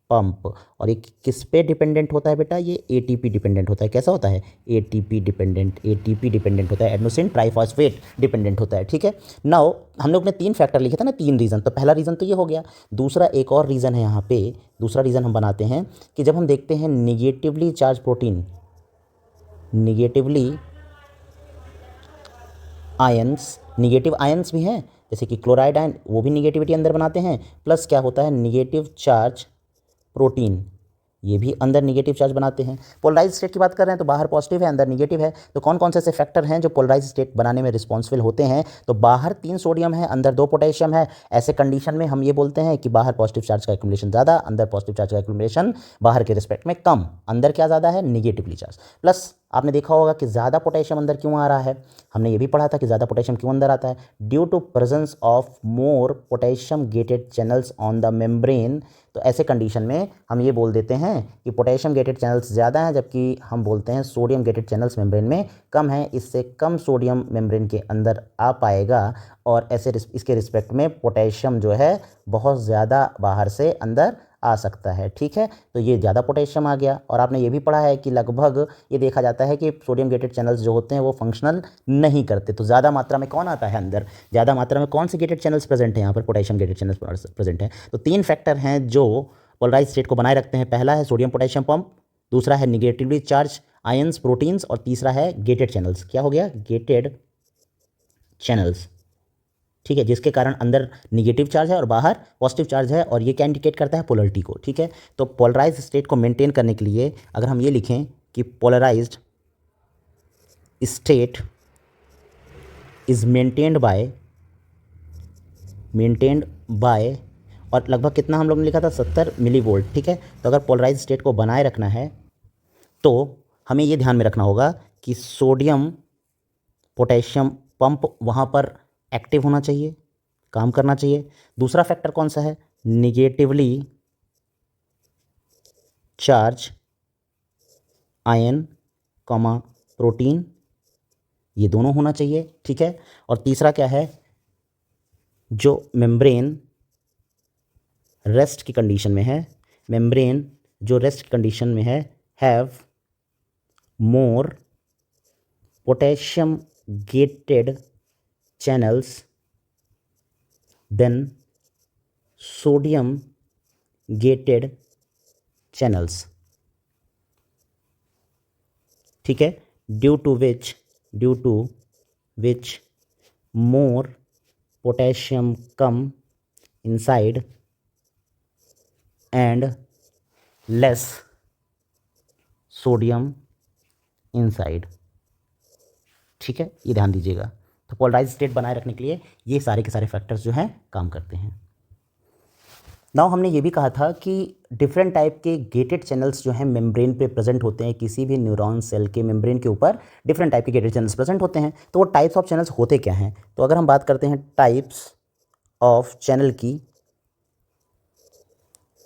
pump. और ये किस पे डिपेंडेंट होता है बेटा? ये एटीपी डिपेंडेंट होता है। कैसा होता है? एटीपी डिपेंडेंट होता है, एडेनोसिन ट्राइफॉस्फेट डिपेंडेंट होता है। ठीक है, नाउ हम लोग ने 3 फैक्टर लिखे थे ना, 3 रीज़न। तो पहला रीज़न तो ये हो गया। दूसरा एक और रीज़न है यहाँ पे, दूसरा रीज़न हम बनाते हैं कि जब हम देखते हैं negatively charge protein, negative ions भी हैं, जैसे कि क्लोराइड आयन, वो भी निगेटिविटी अंदर बनाते हैं। प्लस क्या होता है? निगेटिव चार्ज प्रोटीन, ये भी अंदर निगेटिव चार्ज बनाते हैं। पोलराइज स्टेट की बात कर रहे हैं तो बाहर पॉजिटिव है, अंदर निगेटिव है। तो कौन कौन से ऐसे फैक्टर हैं जो पोलराइज स्टेट बनाने में रिस्पॉन्सिबल होते हैं? तो बाहर 3 सोडियम है, अंदर 2 पोटेशियम है। ऐसे कंडीशन में हम ये बोलते हैं कि बाहर पॉजिटिव चार्ज का एक्युमुलेशन ज़्यादा, अंदर पॉजिटिव चार्ज का एक्युमुलेशन बाहर के रिस्पेक्ट में कम। अंदर क्या ज़्यादा है? Negatively charge. प्लस आपने देखा होगा कि ज़्यादा पोटेशियम अंदर क्यों आ रहा है? हमने ये भी पढ़ा था कि ज़्यादा पोटेशियम क्यों अंदर आता है? Due to presence of more potassium gated channels on the membrane. तो ऐसे कंडीशन में हम ये बोल देते हैं कि पोटेशियम गेटेड चैनल्स ज़्यादा हैं, जबकि हम बोलते हैं सोडियम गेटेड चैनल्स मेम्ब्रेन में कम है। इससे कम सोडियम मेम्ब्रेन के अंदर आ पाएगा और ऐसे इसके रिस्पेक्ट में पोटेशियम जो है बहुत ज़्यादा बाहर से अंदर आ सकता है। ठीक है, तो ये ज़्यादा पोटेशियम आ गया। और आपने ये भी पढ़ा है कि लगभग ये देखा जाता है कि सोडियम गेटेड चैनल्स जो होते हैं वो फंक्शनल नहीं करते। तो ज़्यादा मात्रा में कौन आता है अंदर? ज़्यादा मात्रा में कौन से गेटेड चैनल्स प्रेजेंट हैं यहाँ पर? पोटेशियम गेटेड चैनल्स प्रेजेंट हैं। तो 3 फैक्टर हैं जो पोलराइज स्टेट को बनाए रखते हैं। पहला है सोडियम पोटेशियम पंप, दूसरा है निगेटिवली चार्ज आयंस प्रोटीन्स, और तीसरा है गेटेड चैनल्स। क्या हो गया? Gated channels. ठीक है, जिसके कारण अंदर निगेटिव चार्ज है और बाहर पॉजिटिव चार्ज है, और ये क्या इंडिकेट करता है? पोलरिटी को। ठीक है, तो पोलराइज स्टेट को मेंटेन करने के लिए अगर हम ये लिखें कि polarised state is maintained by और लगभग कितना हम लोग ने लिखा था? 70 मिली वोल्ट। ठीक है, तो अगर पोलराइज स्टेट को बनाए रखना है तो हमें ये ध्यान में रखना होगा कि सोडियम पोटेशियम पंप वहाँ पर एक्टिव होना चाहिए, काम करना चाहिए। दूसरा फैक्टर कौन सा है? Negatively charge ion comma protein, ये दोनों होना चाहिए। ठीक है, और तीसरा क्या है? जो मेम्ब्रेन रेस्ट की कंडीशन में है, मेम्ब्रेन जो रेस्ट की कंडीशन में है, have more potassium gated channels than sodium gated channels. ठीक है, due to which more potassium come inside and less sodium inside. ठीक है, ये ध्यान दीजिएगा। तो पोलराइज स्टेट बनाए रखने के लिए ये सारे के सारे फैक्टर्स जो हैं काम करते हैं। नाउ हमने ये भी कहा था कि डिफरेंट टाइप के गेटेड चैनल्स जो हैं मेम्ब्रेन पे प्रेजेंट होते हैं, किसी भी न्यूरॉन सेल के मेम्ब्रेन के ऊपर डिफरेंट टाइप के गेटेड चैनल्स प्रेजेंट होते हैं। तो वो टाइप्स ऑफ चैनल्स होते क्या हैं? तो अगर हम बात करते हैं टाइप्स ऑफ चैनल की,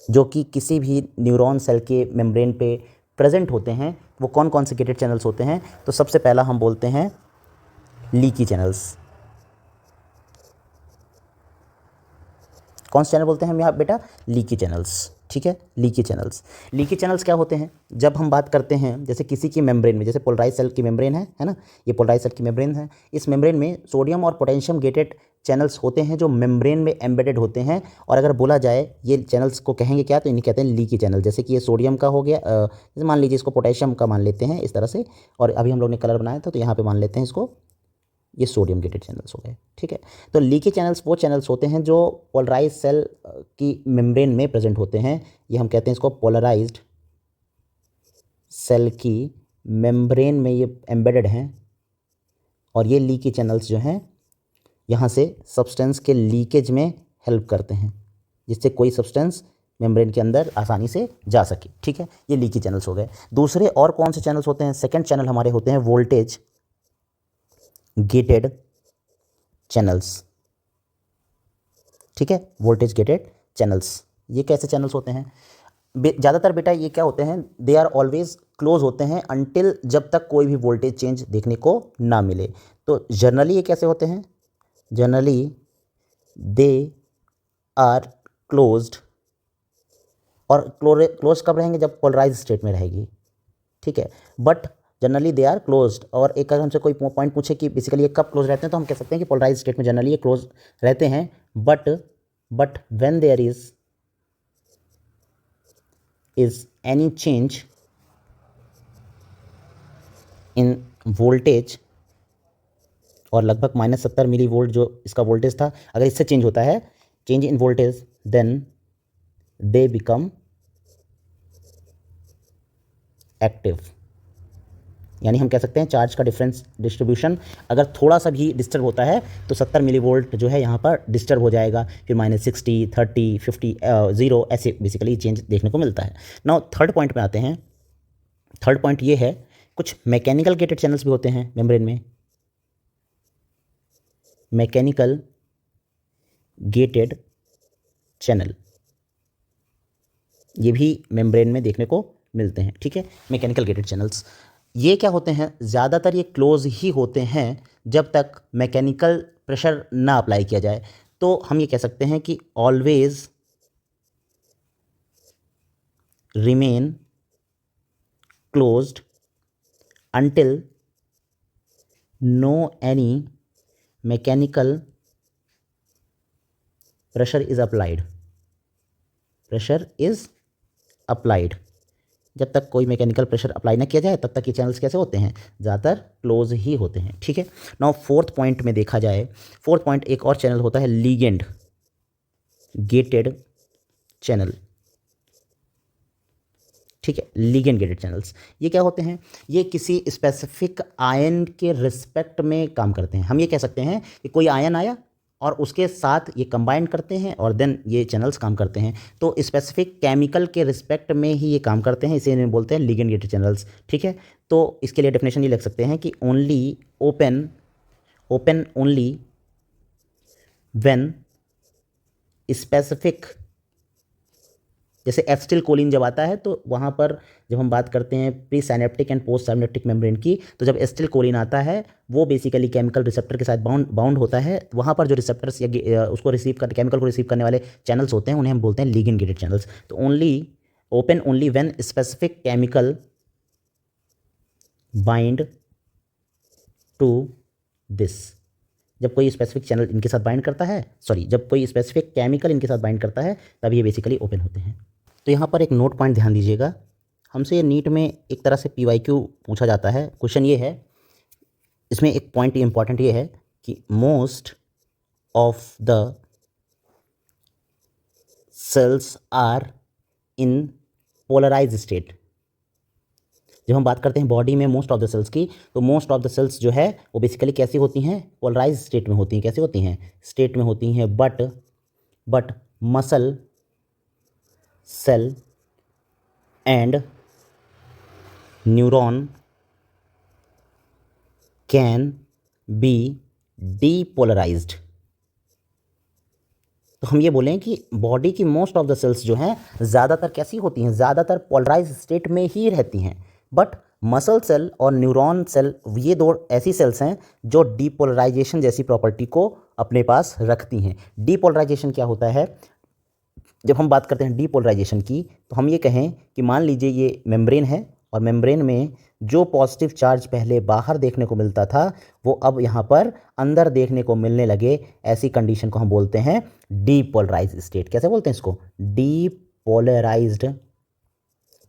जो कि किसी भी न्यूरॉन सेल के मेम्ब्रेन पे प्रेजेंट होते हैं, वो कौन कौन से गेटेड चैनल्स होते हैं? तो सबसे पहला हम बोलते हैं लीकी चैनल्स। कौन से चैनल बोलते हैं हम यहाँ बेटा? Leaky channels. ठीक है, लीकी चैनल्स। लीकी चैनल्स क्या होते हैं? जब हम बात करते हैं जैसे किसी की मेम्ब्रेन में, जैसे पोलराइज सेल की मेम्ब्रेन है ना, ये पोलराइज सेल की मेम्ब्रेन है। इस मेम्ब्रेन में सोडियम और पोटेशियम गेटेड चैनल्स होते हैं जो मेम्ब्रेन में एम्बेडेड होते हैं। और अगर बोला जाए ये चैनल्स को कहेंगे क्या, तो इन्हें कहते हैं लीकी चैनल। जैसे कि ये सोडियम का हो गया, जैसे मान लीजिए इसको पोटेशियम का मान लेते हैं इस तरह से, और अभी हम लोग ने कलर बनाया था तो यहाँ पे मान लेते हैं इसको, ये सोडियम गेटेड चैनल्स हो गए। ठीक है, तो लीकी चैनल्स वो चैनल्स होते हैं जो पोलराइज सेल की मेम्ब्रेन में प्रेजेंट होते हैं। ये हम कहते हैं इसको पोलराइज्ड सेल की मेम्ब्रेन में ये एम्बेडेड हैं। और ये लीकी चैनल्स जो हैं यहाँ से सब्सटेंस के लीकेज में हेल्प करते हैं, जिससे कोई सब्सटेंस मेम्ब्रेन के अंदर आसानी से जा सके। ठीक है, ये लीकी चैनल्स हो गए। दूसरे और कौन से चैनल्स होते हैं? सेकेंड चैनल हमारे होते हैं वोल्टेज गेटेड चैनल्स। ठीक है, वोल्टेज गेटेड चैनल्स। ये कैसे चैनल्स होते हैं? ज़्यादातर बेटा ये क्या होते हैं, दे आर ऑलवेज क्लोज होते हैं अनटिल, जब तक कोई भी वोल्टेज चेंज देखने को ना मिले। तो जनरली ये कैसे होते हैं? जनरली दे आर क्लोज्ड, और क्लोज कब रहेंगे? जब पोलराइज स्टेट में रहेगी। ठीक है, but generally they are closed. और एक अगर हमसे कोई पॉइंट पूछे कि बेसिकली ये कब क्लोज रहते हैं, तो हम कह सकते हैं कि पोलराइज स्टेट में जनरली ये क्लोज रहते हैं। But when there is any change in voltage, और लगभग -70 मिली वोल्ट जो इसका वोल्टेज था, अगर इससे चेंज होता है, change in voltage, then they become active. यानी हम कह सकते हैं चार्ज का डिफरेंस डिस्ट्रीब्यूशन अगर थोड़ा सा भी डिस्टर्ब होता है तो 70 मिली वोल्ट जो है यहाँ पर डिस्टर्ब हो जाएगा, फिर -60, 30, 50, 0 ऐसे बेसिकली चेंज देखने को मिलता है। नाउ थर्ड पॉइंट में आते हैं। थर्ड पॉइंट ये है, कुछ मैकेनिकल गेटेड चैनल्स भी होते हैं मेम्ब्रेन में। मैकेनिकल गेटेड चैनल ये भी मेम्ब्रेन में देखने को मिलते हैं। ठीक है, मैकेनिकल गेटेड चैनल्स ये क्या होते हैं? ज़्यादातर ये क्लोज ही होते हैं जब तक मैकेनिकल प्रेशर ना अप्लाई किया जाए। तो हम ये कह सकते हैं कि always remain closed until no any mechanical pressure is applied. Pressure is applied. जब तक कोई मैकेनिकल प्रेशर अप्लाई ना किया जाए तब तक ये चैनल्स कैसे होते हैं? ज़्यादातर क्लोज ही होते हैं। ठीक है, नाउ फोर्थ पॉइंट में देखा जाए, फोर्थ पॉइंट एक और चैनल होता है लिगेंड गेटेड चैनल। ठीक है, लिगेंड गेटेड चैनल्स ये क्या होते हैं? ये किसी स्पेसिफिक आयन के रिस्पेक्ट में काम करते हैं। हम ये कह सकते हैं कि कोई आयन आया और उसके साथ ये कंबाइन करते हैं और देन ये चैनल्स काम करते हैं। तो स्पेसिफिक केमिकल के रिस्पेक्ट में ही ये काम करते हैं, इसे इन्हें बोलते हैं लिगेंड गेटेड चैनल्स। ठीक है, तो इसके लिए डेफिनेशन ये लिख सकते हैं कि only open only when specific, जैसे एसिटिल कोलिन जब आता है तो वहाँ पर जब हम बात करते हैं pre synaptic and post synaptic membrane की, तो जब एसिटिल कोलिन आता है वो बेसिकली केमिकल रिसेप्टर के साथ बाउंड होता है। वहाँ पर जो रिसेप्टर्स या उसको रिसीव कर केमिकल को रिसीव करने वाले चैनल्स होते हैं उन्हें हम बोलते हैं लिगेंड गेटेड चैनल्स। तो open only when specific chemical bind to this. जब कोई स्पेसिफिक चैनल इनके साथ बाइंड करता है, जब कोई स्पेसिफिक केमिकल इनके साथ बाइंड करता है तब ये बेसिकली ओपन होते हैं। तो यहाँ पर एक नोट पॉइंट ध्यान दीजिएगा, हमसे ये नीट में एक तरह से PYQ पूछा जाता है। क्वेश्चन ये है, इसमें एक पॉइंट इंपॉर्टेंट ये है कि most of the cells are in polarise state. जब हम बात करते हैं बॉडी में मोस्ट ऑफ द सेल्स की, तो मोस्ट ऑफ द सेल्स जो है वो बेसिकली कैसी होती हैं? पोलराइज स्टेट में होती हैं। कैसी होती हैं? स्टेट में होती हैं। But muscle cell and neuron can be depolarized। तो हम ये बोलें कि बॉडी की मोस्ट ऑफ द सेल्स जो हैं ज़्यादातर कैसी होती हैं, ज़्यादातर पोलराइज स्टेट में ही रहती हैं। बट मसल सेल और न्यूरॉन सेल ये दो ऐसी सेल्स हैं जो डीपोलराइजेशन जैसी प्रॉपर्टी को अपने पास रखती हैं। डीपोलराइजेशन क्या होता है? जब हम बात करते हैं डीपोलराइजेशन की, तो हम ये कहें कि मान लीजिए ये मेम्ब्रेन है और मेम्ब्रेन में जो पॉजिटिव चार्ज पहले बाहर देखने को मिलता था वो अब यहाँ पर अंदर देखने को मिलने लगे। ऐसी कंडीशन को हम बोलते हैं डीपोलराइज्ड स्टेट। कैसे बोलते हैं इसको? Depolarised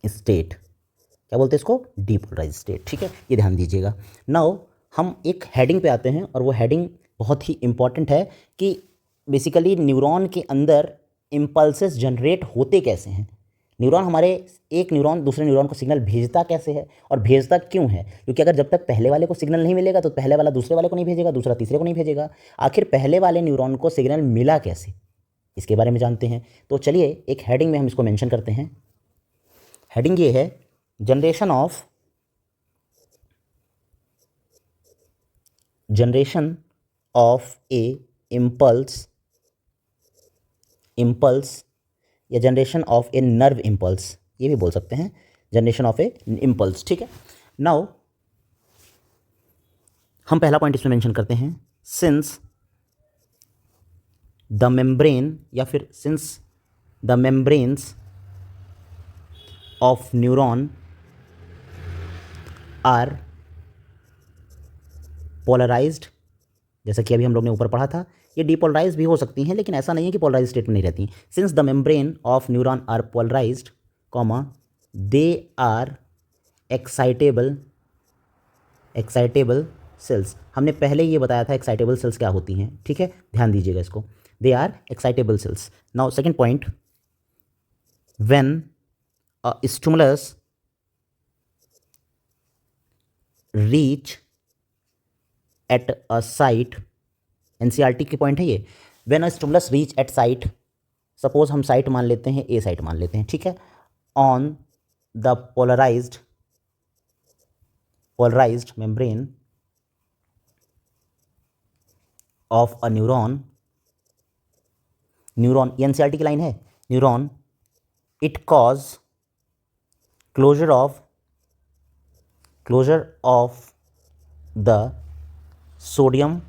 state. क्या बोलते हैं इसको? Depolarised state. ठीक है, ये ध्यान दीजिएगा। नाउ हम एक हेडिंग पे आते हैं और वो हेडिंग बहुत ही इंपॉर्टेंट है कि बेसिकली न्यूरॉन के अंदर इम्पल्सेस जनरेट होते कैसे हैं। न्यूरॉन हमारे एक न्यूरॉन दूसरे न्यूरॉन को सिग्नल भेजता कैसे है और भेजता क्यों है? क्योंकि अगर जब तक पहले वाले को सिग्नल नहीं मिलेगा तो पहले वाला दूसरे वाले को नहीं भेजेगा, दूसरा तीसरे को नहीं भेजेगा। आखिर पहले वाले न्यूरॉन को सिग्नल मिला कैसे, इसके बारे में जानते हैं। तो चलिए एक हेडिंग में हम इसको मेंशन करते हैं। हेडिंग ये है, जनरेशन ऑफ ए इम्पल्स या generation of a nerve impulse, ये भी बोल सकते हैं, जनरेशन ऑफ ए इम्पल्स। ठीक है, नाउ हम पहला पॉइंट इसमें मेंशन करते हैं, सिंस द मेम्ब्रेन या फिर since the membranes of neuron are polarised. जैसा कि अभी हम लोग ने ऊपर पढ़ा था, ये डीपोलराइज भी हो सकती हैं, लेकिन ऐसा नहीं है कि पोलराइज स्टेट में नहीं रहती। Since the membrane of neuron are polarised, comma they are excitable cells. हमने पहले ये बताया था एक्साइटेबल सेल्स क्या होती हैं। ठीक है, ध्यान दीजिएगा इसको, they are excitable cells. Now second point, when a stimulus reach at a site, NCERT की पॉइंट है ये, when a stimulus reach at site, suppose हम साइट मान लेते हैं, ए साइट मान लेते हैं। ठीक है, on the polarised membrane of a neuron, ये एनसीईआरटी की लाइन है, neuron, it cause closure of the sodium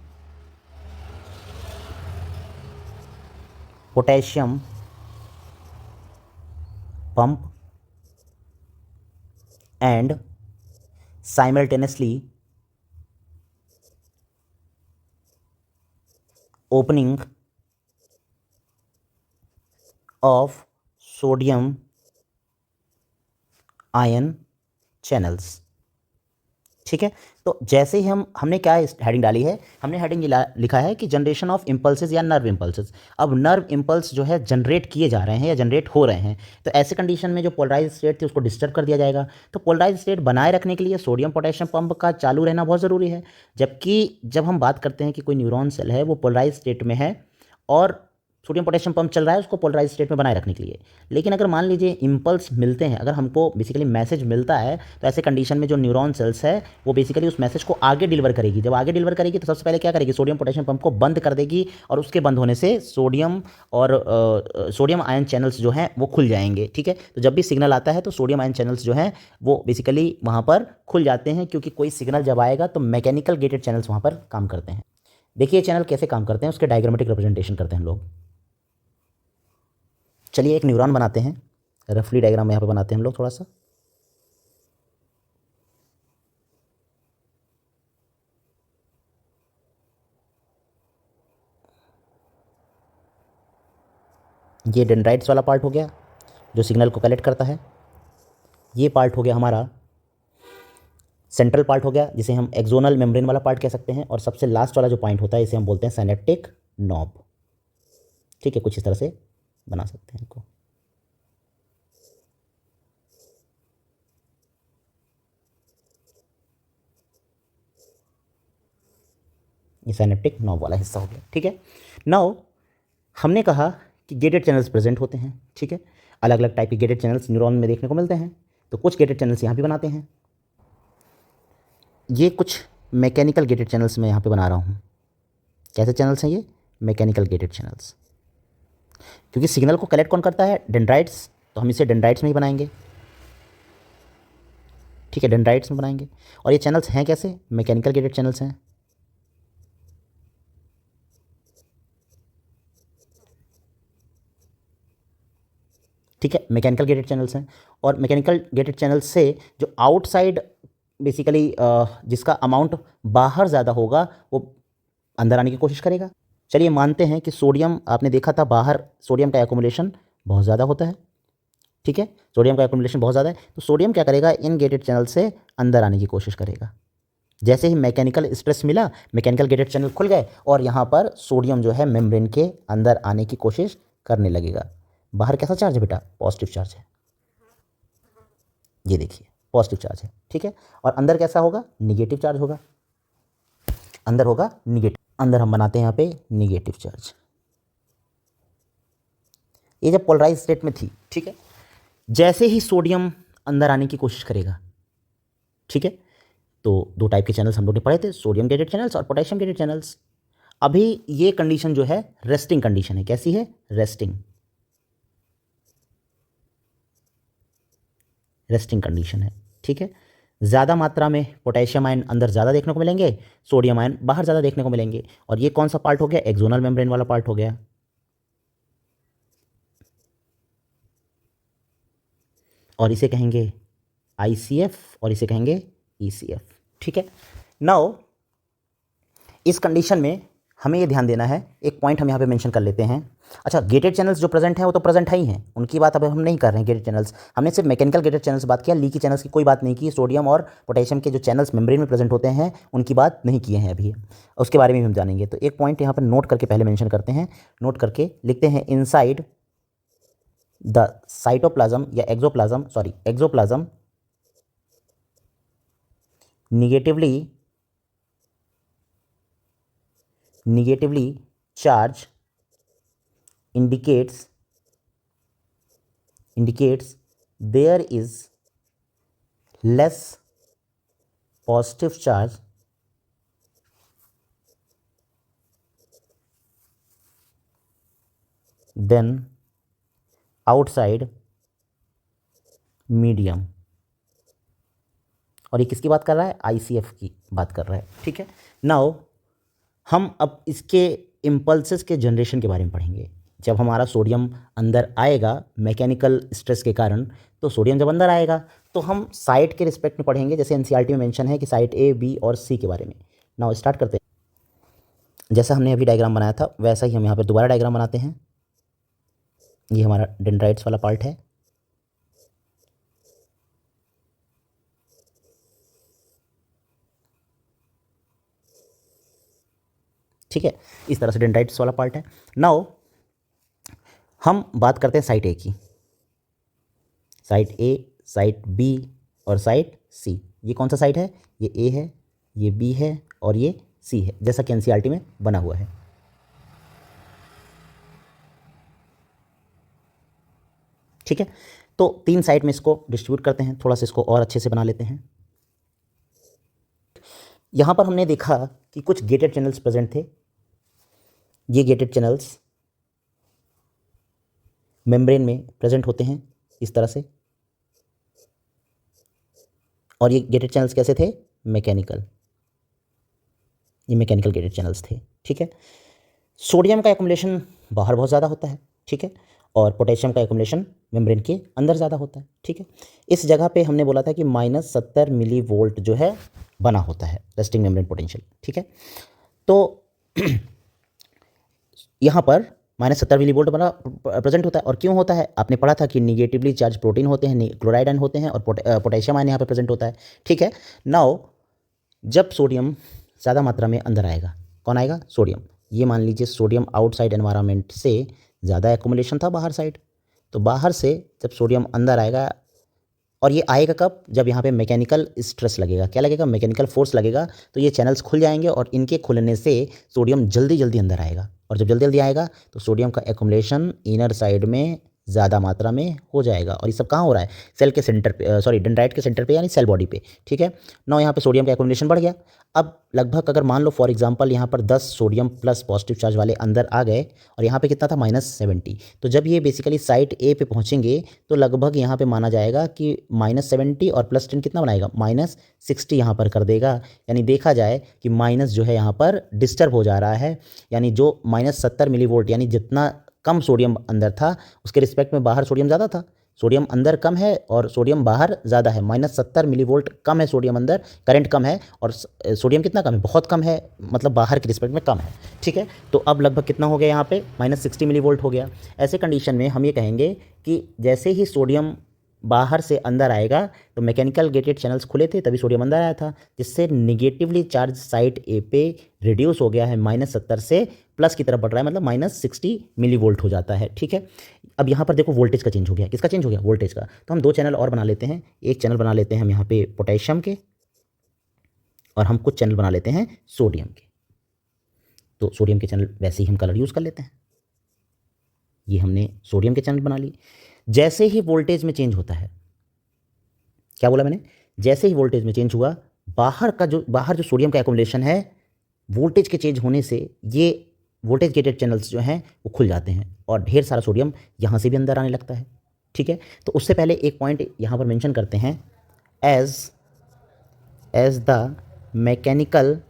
potassium pump and simultaneously opening of sodium ion channels। ठीक है, तो जैसे ही हमने क्या हेडिंग डाली है, हमने हेडिंग लिखा है कि जनरेशन ऑफ इम्पल्सेस या नर्व इम्पल्सेस। अब नर्व इम्पल्स जो है जनरेट किए जा रहे हैं या जनरेट हो रहे हैं, तो ऐसे कंडीशन में जो पोलराइज स्टेट थी उसको डिस्टर्ब कर दिया जाएगा। तो पोलराइज स्टेट बनाए रखने के लिए सोडियम पोटेशियम पंप का चालू रहना बहुत ज़रूरी है। जबकि जब हम बात करते हैं कि कोई न्यूरॉन सेल है वो पोलराइज स्टेट में है और सोडियम पोटेशियम पंप चल रहा है उसको पोलराइज स्टेट में बनाए रखने के लिए, लेकिन अगर मान लीजिए इम्पल्स मिलते हैं, अगर हमको बेसिकली मैसेज मिलता है, तो ऐसे कंडीशन में जो न्यूरॉन सेल्स है वो बेसिकली उस मैसेज को आगे डिलीवर करेगी। जब आगे डिलीवर करेगी तो सबसे पहले क्या करेगी, सोडियम पोटेशियम पंप को बंद कर देगी और उसके बंद होने से सोडियम आयन चैनल्स जो हैं वो खुल जाएंगे। ठीक है, तो जब भी सिग्नल आता है तो सोडियम आयन चैनल्स जो हैं वो बेसिकली वहाँ पर खुल जाते हैं, क्योंकि कोई सिग्नल जब आएगा तो मैकेनिकल गेटेड चैनल्स वहाँ पर काम करते हैं। देखिए चैनल कैसे काम करते हैं, उसके डायग्रामेटिक रिप्रेजेंटेशन करते हैं हम लोग। चलिए एक न्यूरॉन बनाते हैं, रफली डायग्राम यहाँ पे बनाते हैं हम लोग थोड़ा सा। ये डेंड्राइट्स वाला पार्ट हो गया जो सिग्नल को कलेक्ट करता है। ये पार्ट हो गया हमारा सेंट्रल पार्ट हो गया, जिसे हम एक्सोनल मेम्ब्रेन वाला पार्ट कह सकते हैं। और सबसे लास्ट वाला जो पॉइंट होता है इसे हम बोलते हैं साइनेप्टिक नॉब। ठीक है, कुछ इस तरह से बना सकते हैं इनको। ये साइनेप्टिक नॉब वाला हिस्सा हो गया। ठीक है, नाउ हमने कहा कि गेटेड चैनल्स प्रेजेंट होते हैं। ठीक है, अलग अलग टाइप के गेटेड चैनल्स न्यूरॉन में देखने को मिलते हैं। तो कुछ गेटेड चैनल्स यहाँ भी बनाते हैं। ये कुछ मैकेनिकल गेटेड चैनल्स मैं यहाँ पे बना रहा हूँ। कैसे चैनल्स हैं ये? Mechanical gated channels. क्योंकि सिग्नल को कलेक्ट कौन करता है? डेंड्राइट्स। तो हम इसे डेंड्राइट्स में ही बनाएंगे, ठीक है, डेंड्राइट्स में बनाएंगे। और ये चैनल्स हैं कैसे? मैकेनिकल गेटेड चैनल्स हैं। ठीक है, मैकेनिकल गेटेड चैनल्स हैं। और मैकेनिकल गेटेड चैनल्स से जो आउटसाइड बेसिकली जिसका अमाउंट बाहर ज़्यादा होगा वो अंदर आने की कोशिश करेगा। चलिए मानते हैं कि सोडियम, आपने देखा था बाहर सोडियम का एक्युमुलेशन बहुत ज़्यादा होता है, ठीक है, सोडियम का एक्युमुलेशन बहुत ज़्यादा है। तो सोडियम क्या करेगा? इन गेटेड चैनल से अंदर आने की कोशिश करेगा। जैसे ही मैकेनिकल स्ट्रेस मिला, मैकेनिकल गेटेड चैनल खुल गए और यहाँ पर सोडियम जो है मेम्ब्रेन के अंदर आने की कोशिश करने लगेगा। बाहर कैसा चार्ज है बेटा? पॉजिटिव चार्ज है, ये देखिए पॉजिटिव चार्ज है, ठीक है। और अंदर कैसा होगा? निगेटिव चार्ज होगा, अंदर होगा निगेटिव। अंदर हम बनाते हैं यहाँ पे निगेटिव चार्ज। ये जब पोलराइज स्टेट में थी, ठीक है, जैसे ही सोडियम अंदर आने की कोशिश करेगा, ठीक है, तो दो टाइप के चैनल्स हम लोग ने पढ़े थे, सोडियम गेटेड चैनल्स और पोटेशियम गेटेड चैनल्स। अभी ये कंडीशन जो है रेस्टिंग कंडीशन है। कैसी है? रेस्टिंग, रेस्टिंग कंडीशन है, ठीक है। ज़्यादा मात्रा में पोटेशियम आयन अंदर ज़्यादा देखने को मिलेंगे, सोडियम आयन बाहर ज़्यादा देखने को मिलेंगे। और ये कौन सा पार्ट हो गया? एक्सोनल मेम्ब्रेन वाला पार्ट हो गया। और इसे कहेंगे ICF और इसे कहेंगे ECF, ठीक है। नाउ इस कंडीशन में हमें ये ध्यान देना है, एक पॉइंट हम यहाँ पे मेंशन कर लेते हैं। अच्छा, गेटेड चैनल्स जो प्रेजेंट हैं वो तो प्रेजेंट है ही हैं, उनकी बात अब हम नहीं कर रहे हैं। गेटेड चैनल्स, हमने सिर्फ मैकेनिकल गेटेड चैनल्स बात किया, लीकी चैनल्स की कोई बात नहीं की। सोडियम और पोटेशियम के जो चैनल्स मेम्ब्रेन में प्रेजेंट होते हैं उनकी बात नहीं किए हैं अभी, उसके बारे में भी हम जानेंगे। तो एक पॉइंट यहाँ पर नोट करके पहले मेंशन करते हैं, नोट करके लिखते हैं, इनसाइड द साइटोप्लाज्म या axoplasm negatively charge indicates there is less positive charge than outside medium। और ये किसकी बात कर रहा है? ICF की बात कर रहा है, ठीक है। नाउ हम अब इसके इम्पल्सेस के जनरेशन के बारे में पढ़ेंगे। जब हमारा सोडियम अंदर आएगा मैकेनिकल स्ट्रेस के कारण, तो सोडियम जब अंदर आएगा तो हम साइट के रिस्पेक्ट में पढ़ेंगे, जैसे NCERT में मेंशन है कि साइट A, B और C के बारे में। नाउ स्टार्ट करते हैं। जैसा हमने अभी डायग्राम बनाया था वैसा ही हम यहाँ पर दोबारा डायग्राम बनाते हैं। ये हमारा डेंड्राइट्स वाला पार्ट है, ठीक है, इस तरह से डेंड्राइट्स वाला पार्ट है। नाउ हम बात करते हैं साइट A की। साइट A, साइट B और साइट C। ये कौन सा साइट है? ये A है, ये B है और ये C है, जैसा कि NCERT में बना हुआ है, ठीक है। तो 3 साइट में इसको डिस्ट्रीब्यूट करते हैं, थोड़ा सा इसको और अच्छे से बना लेते हैं। यहाँ पर हमने देखा कि कुछ गेटेड चैनल्स प्रेजेंट थे। ये गेटेड चैनल्स मेम्ब्रेन में प्रेजेंट होते हैं इस तरह से। और ये गेटेड चैनल्स कैसे थे? मैकेनिकल, ये मैकेनिकल गेटेड चैनल्स थे, ठीक है। सोडियम का एक्युमुलेशन बाहर बहुत ज़्यादा होता है, ठीक है, और पोटेशियम का एक्युमुलेशन मेम्ब्रेन के अंदर ज़्यादा होता है, ठीक है। इस जगह पे हमने बोला था कि -70 मिलीवोल्ट जो है बना होता है रेस्टिंग मेम्ब्रेन पोटेंशियल, ठीक है। तो यहाँ पर -70 मिलीवोल्ट बना प्रेजेंट होता है। और क्यों होता है? आपने पढ़ा था कि निगेटिवली चार्ज प्रोटीन होते हैं, क्लोराइड आयन होते हैं और पोटेशियम आयन यहाँ पे प्रेजेंट होता है, ठीक है। नाउ जब सोडियम ज़्यादा मात्रा में अंदर आएगा, कौन आएगा? सोडियम। ये मान लीजिए सोडियम आउटसाइड एनवायरनमेंट से ज़्यादा एक्युमुलेशन था बाहर साइड, तो बाहर से जब सोडियम अंदर आएगा, और ये आएगा कब? जब यहाँ पे मैकेनिकल स्ट्रेस लगेगा। क्या लगेगा? मैकेनिकल फोर्स लगेगा। तो ये चैनल्स खुल जाएंगे और इनके खुलने से सोडियम जल्दी जल्दी अंदर आएगा। और जब जल्दी जल्दी आएगा तो सोडियम का एक्युमुलेशन इनर साइड में ज़्यादा मात्रा में हो जाएगा। और ये सब कहाँ हो रहा है? सेल के सेंटर पे, सॉरी डेंड्राइट के सेंटर पे यानी सेल बॉडी पे, ठीक है। नाउ यहाँ पे सोडियम का एक्युमुलेशन बढ़ गया। अब लगभग अगर मान लो फॉर एग्जांपल यहाँ पर 10 सोडियम प्लस पॉजिटिव चार्ज वाले अंदर आ गए और यहाँ पे कितना था -70, तो जब ये बेसिकली साइट ए पे पहुँचेंगे तो लगभग यहाँ पे माना जाएगा कि -70 और +10 कितना बनाएगा? -60 यहाँ पर कर देगा। यानी देखा जाए कि माइनस जो है यहाँ पर डिस्टर्ब हो जा रहा है, यानी जो -70 मिलीवोल्ट यानी जितना कम सोडियम अंदर था उसके रिस्पेक्ट में बाहर सोडियम ज़्यादा था। सोडियम अंदर कम है और सोडियम बाहर ज़्यादा है। -70 मिलीवोल्ट कम है सोडियम अंदर, करंट कम है, और सोडियम कितना कम है? बहुत कम है, मतलब बाहर के रिस्पेक्ट में कम है, ठीक है। तो अब लगभग कितना हो गया यहाँ पे? -60 मिलीवोल्ट हो गया। ऐसे कंडीशन में हम ये कहेंगे कि जैसे ही सोडियम बाहर से अंदर आएगा तो मैकेनिकल गेटेड चैनल्स खुले थे तभी सोडियम अंदर आया था, जिससे निगेटिवली चार्ज साइट ए पे रिड्यूस हो गया है, -70 से प्लस की तरफ बढ़ रहा है, मतलब -60 मिलीवोल्ट हो जाता है, ठीक है। अब यहाँ पर देखो वोल्टेज का चेंज हो गया। किसका चेंज हो गया? वोल्टेज का। तो हम 2 चैनल और बना लेते हैं। एक चैनल बना लेते हैं हम यहाँ पे पोटेशियम के, और हम कुछ चैनल बना लेते हैं सोडियम के। तो सोडियम के चैनल वैसे ही हम कलर यूज़ कर लेते हैं। ये हमने सोडियम के चैनल बना लिए। जैसे ही वोल्टेज में चेंज होता है, क्या बोला मैंने? जैसे ही वोल्टेज में चेंज हुआ, बाहर जो सोडियम का एक्युमुलेशन है, वोल्टेज के चेंज होने से ये वोल्टेज गेटेड चैनल्स जो हैं वो खुल जाते हैं और ढेर सारा सोडियम यहाँ से भी अंदर आने लगता है, ठीक है। तो उससे पहले एक पॉइंट यहाँ पर मेंशन करते हैं, as the mechanical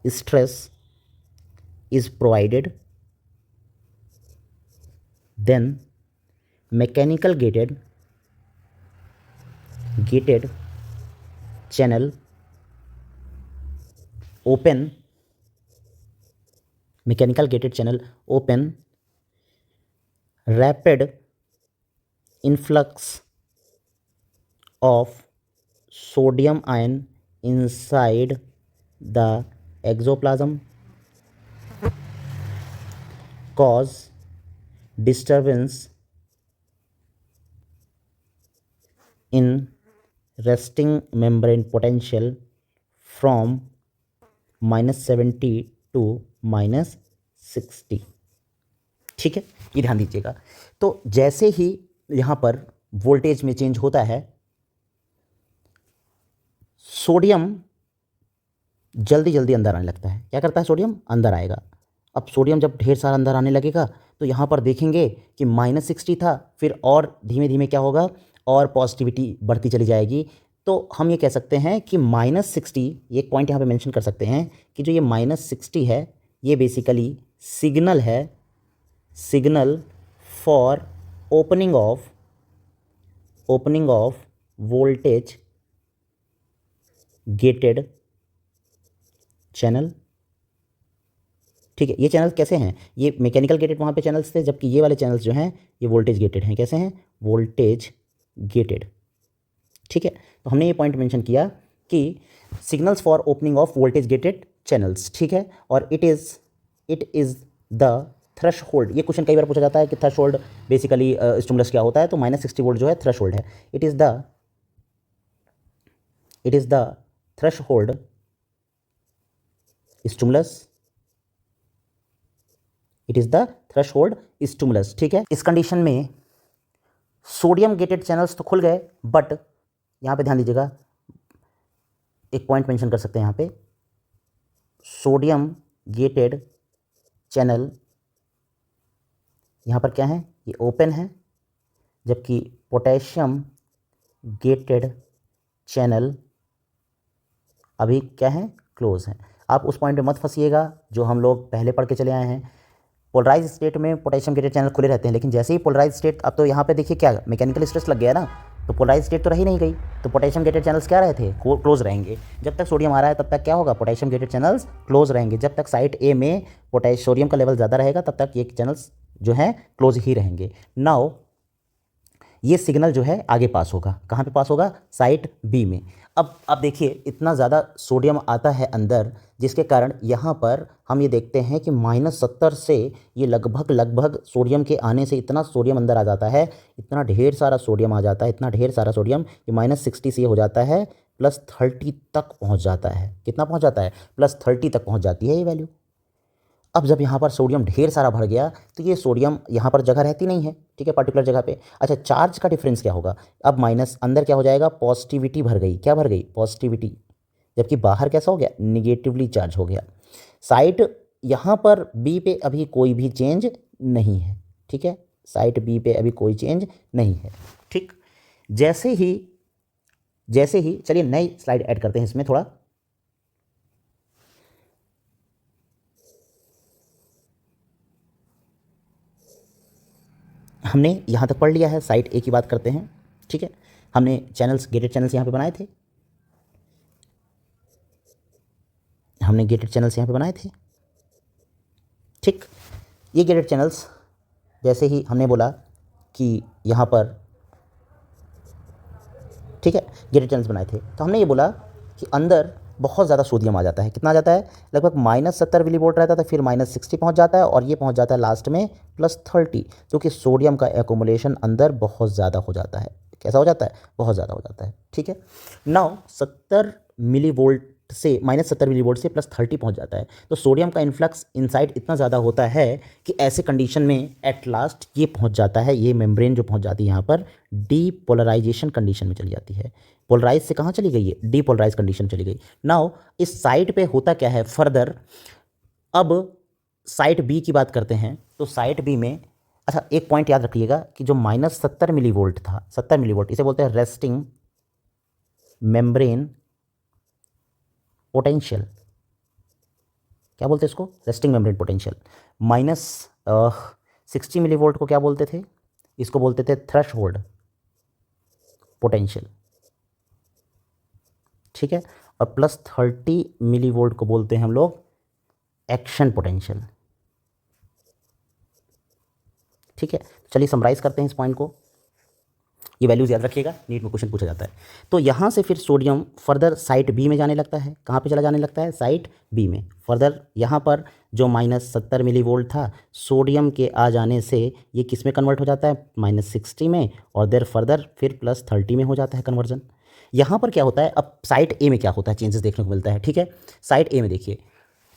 stress is provided, then mechanical gated channel open, mechanical gated channel open, rapid influx of sodium ion inside the exoplasm cause disturbance in resting membrane potential from -70 to -60, ठीक है। ये ध्यान दीजिएगा। तो जैसे ही यहाँ पर voltage में चेंज होता है, सोडियम जल्दी जल्दी अंदर आने लगता है। क्या करता है? सोडियम अंदर आएगा। अब सोडियम जब ढेर सारा अंदर आने लगेगा तो यहाँ पर देखेंगे कि -60 था, फिर और धीमे धीमे क्या होगा, और पॉजिटिविटी बढ़ती चली जाएगी। तो हम ये कह सकते हैं कि -60, ये एक पॉइंट यहाँ पे मेंशन कर सकते हैं कि जो ये -60 है ये बेसिकली सिग्नल है, signal for opening of voltage gated channel, ठीक है। ये चैनल कैसे हैं? ये मैकेनिकल गेटेड वहाँ पे चैनल्स थे, जबकि ये वाले चैनल्स जो हैं ये वोल्टेज गेटेड हैं। कैसे हैं? वोल्टेज गेटेड, ठीक है। तो हमने ये पॉइंट मेंशन किया कि signals for opening of voltage gated channels, ठीक है। और इट इज़ द थ्रेशहोल्ड। ये क्वेश्चन कई बार पूछा जाता है कि थ्रेशहोल्ड बेसिकली स्टिमुलस क्या होता है, तो -60 वोल्ट जो है थ्रेशहोल्ड है। It is the threshold stimulus, it is the threshold stimulus, ठीक है। इस कंडीशन में सोडियम गेटेड चैनल्स तो खुल गए, बट यहाँ पे ध्यान दीजिएगा, एक पॉइंट मेंशन कर सकते हैं यहाँ पे, सोडियम गेटेड चैनल यहाँ पर क्या है? ये ओपन है, जबकि पोटेशियम गेटेड चैनल अभी क्या है? क्लोज है। आप उस पॉइंट पे मत फंसिएगा जो हम लोग पहले पढ़ के चले आए हैं। पोलराइज स्टेट में पोटेशियम गेटेड चैनल खुले रहते हैं, लेकिन जैसे ही पोलराइज स्टेट, अब तो यहाँ पे देखिए क्या मैकेनिकल स्ट्रेस लग गया ना, तो पोलराइज स्टेट तो रही नहीं गई, तो पोटेशियम गेटेड चैनल्स क्या रहे थे? क्लोज रहेंगे। जब तक सोडियम आ रहा है तब तक क्या होगा? पोटेशियम गेटेड चैनल्स क्लोज रहेंगे। जब तक साइट ए में सोडियम का लेवल ज़्यादा रहेगा तब तक ये चैनल्स जो हैं क्लोज ही रहेंगे। नाउ ये सिग्नल जो है आगे पास होगा, कहाँ पे पास होगा? साइट बी में। अब देखिए इतना ज़्यादा सोडियम आता है अंदर, जिसके कारण यहाँ पर हम ये देखते हैं कि -70 से ये लगभग सोडियम के आने से इतना सोडियम अंदर आ जाता है, इतना ढेर सारा सोडियम आ जाता है, इतना ढेर सारा सोडियम, ये -60 से ये हो जाता है +30 तक पहुँच जाता है। कितना पहुँच जाता है? +30 तक पहुँच जाती है ये वैल्यू। अब जब यहाँ पर सोडियम ढेर सारा भर गया तो ये सोडियम यहाँ पर जगह रहती नहीं है, ठीक है, पर्टिकुलर जगह पे। अच्छा, चार्ज का डिफरेंस क्या होगा, अब माइनस अंदर क्या हो जाएगा, पॉजिटिविटी भर गई, क्या भर गई, पॉजिटिविटी, जबकि बाहर कैसा हो गया, निगेटिवली चार्ज हो गया। साइड यहाँ पर बी पे अभी कोई भी चेंज नहीं है, ठीक है, साइड बी पे अभी कोई चेंज नहीं है, ठीक। जैसे ही चलिए नई स्लाइड ऐड करते हैं इसमें थोड़ा। हमने यहाँ तक पढ़ लिया है, साइट ए की बात करते हैं, ठीक है। हमने चैनल्स, गेटेड चैनल्स यहाँ पे बनाए थे, हमने गेटेड चैनल्स यहाँ पे बनाए थे, ठीक। ये गेटेड चैनल्स जैसे ही हमने बोला कि यहाँ पर, ठीक है, गेटेड चैनल्स बनाए थे, तो हमने ये बोला कि अंदर बहुत ज़्यादा सोडियम आ जाता है। कितना आ जाता है, लगभग -70 मिलीवोल्ट रहता था, फिर -60 पहुँच जाता है, और ये पहुँच जाता है लास्ट में +30, क्योंकि सोडियम का एक्यूमुलेशन अंदर बहुत ज़्यादा हो जाता है। कैसा हो जाता है, बहुत ज़्यादा हो जाता है, ठीक है। नाउ 70 मिलीवोल्ट से -70 मिलीवोल्ट से +30 पहुंच जाता है, तो सोडियम का इन्फ्लक्स इनसाइड इतना ज़्यादा होता है कि ऐसे कंडीशन में एट लास्ट ये पहुंच जाता है, ये मेम्ब्रेन जो पहुंच जाती है यहाँ पर डीपोलराइजेशन कंडीशन में चली जाती है। पोलराइज से कहाँ चली गई है, डीपोलराइज कंडीशन चली गई। नाउ इस साइड पे होता क्या है फर्दर, अब साइट बी की बात करते हैं, तो साइट बी में, अच्छा एक पॉइंट याद रखिएगा कि जो -70 मिलीवोल्ट था, 70 मिलीवोल्ट, इसे बोलते हैं रेस्टिंग मेम्ब्रेन पोटेंशियल, क्या बोलते हैं इसको, रेस्टिंग मेम्ब्रेन पोटेंशियल। -60 मिलीवोल्ट को क्या बोलते थे, इसको बोलते थे थ्रेशहोल्ड पोटेंशियल, ठीक है। और +30 मिलीवोल्ट को बोलते हैं हम लोग एक्शन पोटेंशियल, ठीक है। चलिए समराइज करते हैं इस पॉइंट को, ये वैल्यूज़ याद रखिएगा, नीट में क्वेश्चन पूछा जाता है। तो यहाँ से फिर सोडियम फर्दर साइट बी में जाने लगता है, कहाँ पे चला जाने लगता है, साइट बी में। फर्दर यहाँ पर जो -70 मिलीवोल्ट था, सोडियम के आ जाने से ये किस में कन्वर्ट हो जाता है, -60 में, और देर फर्दर फिर +30 में हो जाता है कन्वर्जन। यहाँ पर क्या होता है, अब साइट ए में क्या होता है, चेंजेस देखने को मिलता है, ठीक है। साइट ए में देखिए,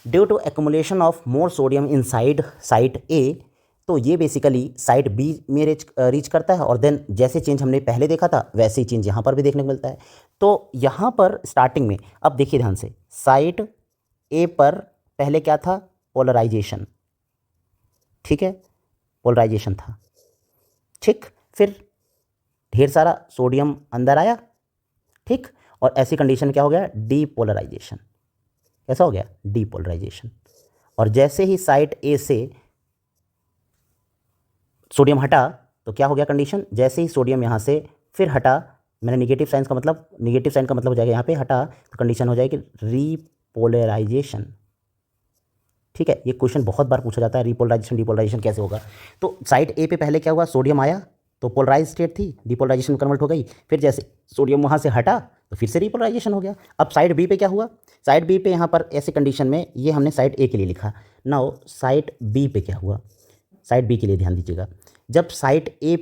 due to accumulation of more sodium in site A, तो ये बेसिकली साइट बी में रीच करता है, और देन जैसे चेंज हमने पहले देखा था वैसे ही चेंज यहाँ पर भी देखने को मिलता है। तो यहाँ पर स्टार्टिंग में, अब देखिए ध्यान से, साइट ए पर पहले क्या था, पोलराइजेशन, ठीक है, पोलराइजेशन था, ठीक। फिर ढेर सारा सोडियम अंदर आया, ठीक, और ऐसी कंडीशन क्या हो गया, डीपोलराइजेशन। कैसा हो गया, डीपोलराइजेशन। और जैसे ही साइट ए से सोडियम हटा तो क्या हो गया कंडीशन, जैसे ही सोडियम यहाँ से फिर हटा, मैंने नेगेटिव साइन का मतलब हो जाएगा यहाँ पे हटा, तो कंडीशन हो जाएगी रीपोलराइजेशन, ठीक है। ये क्वेश्चन बहुत बार पूछा जाता है, रीपोलराइजेशन डीपोलराइजेशन कैसे होगा। तो साइड ए पे पहले क्या हुआ, सोडियम आया तो पोलराइज स्टेट थी, डीपोलराइजेशन में कन्वर्ट हो गई, फिर जैसे सोडियम वहाँ से हटा तो फिर से रीपोलराइजेशन हो गया। अब साइड बी पे क्या हुआ, साइड बी पे यहाँ पर ऐसे कंडीशन में, ये हमने साइड ए के लिए लिखा, नाउ साइड बी पे क्या हुआ, साइड बी के लिए ध्यान दीजिएगा, जब साइट ए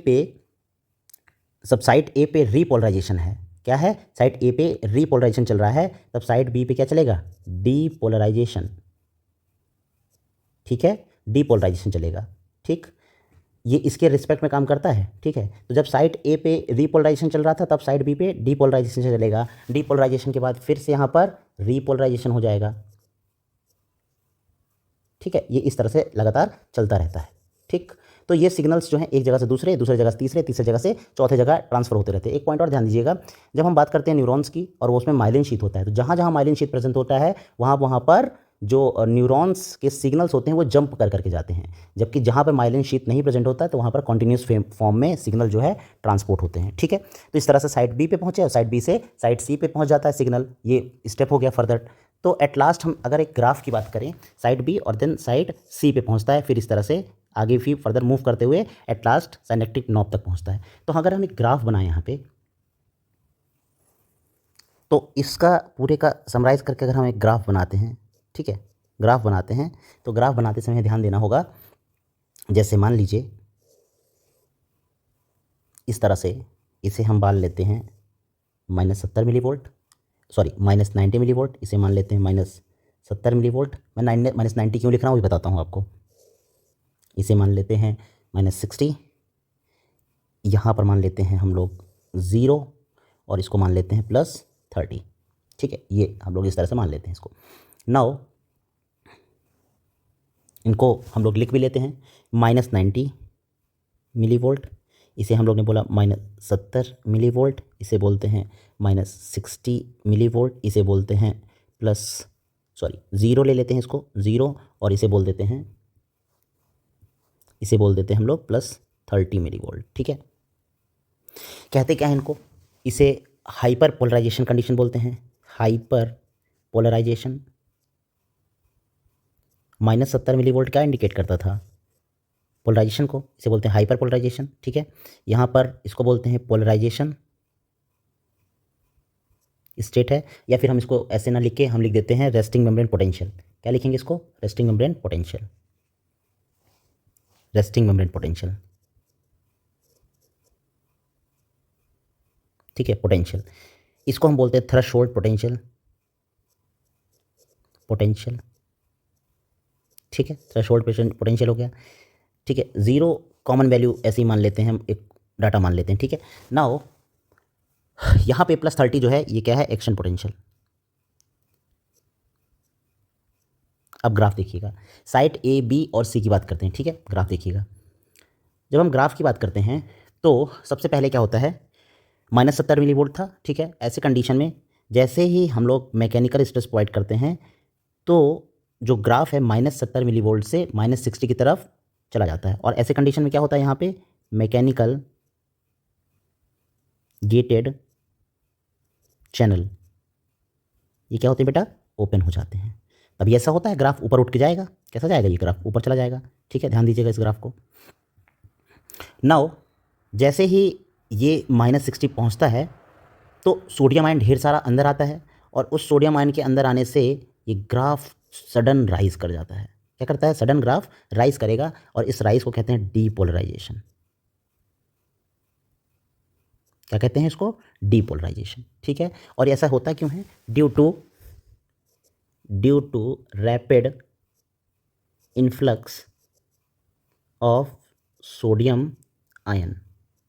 पे रीपोलराइजेशन है, क्या है, साइट ए पे रीपोलराइजेशन चल रहा है, तब साइट बी पे क्या चलेगा, डीपोलराइजेशन, ठीक है, डीपोलराइजेशन चलेगा, ठीक। ये इसके रिस्पेक्ट में काम करता है, ठीक है। तो जब साइट ए पे रीपोलराइजेशन चल रहा था, तब साइट बी पे डीपोलराइजेशन चलेगा, डीपोलराइजेशन के बाद फिर से यहाँ पर रीपोलराइजेशन हो जाएगा, ठीक है। ये इस तरह से लगातार चलता रहता है, ठीक। तो ये सिग्नल्स जो हैं एक जगह से दूसरे जगह से तीसरे जगह से चौथे जगह ट्रांसफर होते रहते हैं। एक पॉइंट और ध्यान दीजिएगा, जब हम बात करते हैं न्यूरॉन्स की और वो उसमें माइलिन शीथ होता है, तो जहाँ जहाँ माइलिन शीथ प्रेजेंट होता है वहाँ पर जो न्यूरॉन्स के सिग्नल्स होते हैं वो जंप कर करके जाते हैं, जबकि जहाँ पर माइलिन शीथ नहीं प्रेजेंट होता है तो वहाँ पर कॉन्टिन्यूस फॉर्म में सिग्नल जो है ट्रांसपोर्ट होते हैं, ठीक है। तो इस तरह से साइट बी पे पहुँचे और साइट बी से साइट सी पे पहुँच जाता है सिग्नल, ये स्टेप हो गया फर्दर। तो एट लास्ट हम अगर एक ग्राफ की बात करें, साइट बी और देन साइट सी पे पहुँचता है, फिर इस तरह से आगे भी फर्दर मूव करते हुए एट लास्ट साइनेप्टिक नॉब तक पहुंचता है। तो अगर हम एक ग्राफ बनाएं यहाँ पे, तो इसका पूरे का समराइज़ करके अगर हम एक ग्राफ बनाते हैं, ठीक है, ग्राफ बनाते हैं, तो ग्राफ बनाते समय ध्यान देना होगा, जैसे मान लीजिए इस तरह से इसे हम मान लेते हैं -70 मिलीवोल्ट, सॉरी -90 मिलीवोल्ट, इसे मान लेते हैं 70 मिलीवोल्ट। मैं -90 क्यों लिख रहा हूँ वो भी बताता हूँ आपको। इसे मान लेते हैं -60, यहाँ पर मान लेते हैं हम लोग 0 और इसको मान लेते हैं +30। ठीक है, ये हम लोग इस तरह से मान लेते हैं इसको। नाउ इनको हम लोग लिख भी लेते हैं -90 मिलीवोल्ट, इसे हम लोग ने बोला -70 मिलीवोल्ट, इसे बोलते हैं -60 मिलीवोल्ट, इसे बोलते हैं ज़ीरो ले लेते हैं इसको 0 और इसे बोल देते हैं, इसे बोल देते हैं हम लोग +30 मिलीवोल्ट। ठीक है, कहते क्या है इनको, इसे हाइपर पोलराइजेशन कंडीशन बोलते हैं। हाइपर पोलराइजेशन -70 मिलीवोल्ट क्या इंडिकेट करता था, पोलराइजेशन को, इसे बोलते हैं हाइपर पोलराइजेशन। ठीक है, यहाँ पर इसको बोलते हैं पोलराइजेशन स्टेट है, या फिर हम इसको ऐसे ना लिख के हम लिख देते हैं रेस्टिंग मेम्ब्रेन पोटेंशियल। क्या लिखेंगे इसको, resting membrane potential, resting membrane potential. ठीक है, पोटेंशियल, इसको हम बोलते हैं थ्रेशोल्ड पोटेंशियल, पोटेंशियल। ठीक है, थ्रेशोल्ड पोटेंशियल हो गया। ठीक है, 0 कॉमन वैल्यू ऐसे ही मान लेते हैं, हम एक डाटा मान लेते हैं। ठीक है, नाउ यहाँ पे +30 जो है ये क्या है, एक्शन पोटेंशियल। अब ग्राफ देखिएगा, साइट ए बी और सी की बात करते हैं। ठीक है, ग्राफ देखिएगा, जब हम ग्राफ की बात करते हैं तो सबसे पहले क्या होता है, -70 मिलीवोल्ट था। ठीक है, ऐसे कंडीशन में जैसे ही हम लोग मैकेनिकल स्ट्रेस प्रोवाइड करते हैं तो जो ग्राफ है -70 मिलीवोल्ट से -60 की तरफ चला जाता है। और ऐसे कंडीशन में क्या होता है, यहाँ पे मैकेनिकल गेटेड चैनल ये क्या होते हैं बेटा, ओपन हो जाते हैं। तभी ऐसा होता है, ग्राफ ऊपर उठ के जाएगा। कैसा जाएगा, ये ग्राफ ऊपर चला जाएगा। ठीक है, ध्यान दीजिएगा इस ग्राफ को। नाउ जैसे ही ये -60 पहुंचता है तो सोडियम आयन ढेर सारा अंदर आता है, और उस सोडियम आयन के अंदर आने से ये ग्राफ सडन राइज कर जाता है। क्या करता है, सडन ग्राफ राइज करेगा, और इस राइज को कहते हैं डीपोलराइजेशन। क्या कहते हैं इसको, डीपोलराइजेशन। ठीक है, और ऐसा होता क्यों है, due to rapid influx of sodium ion.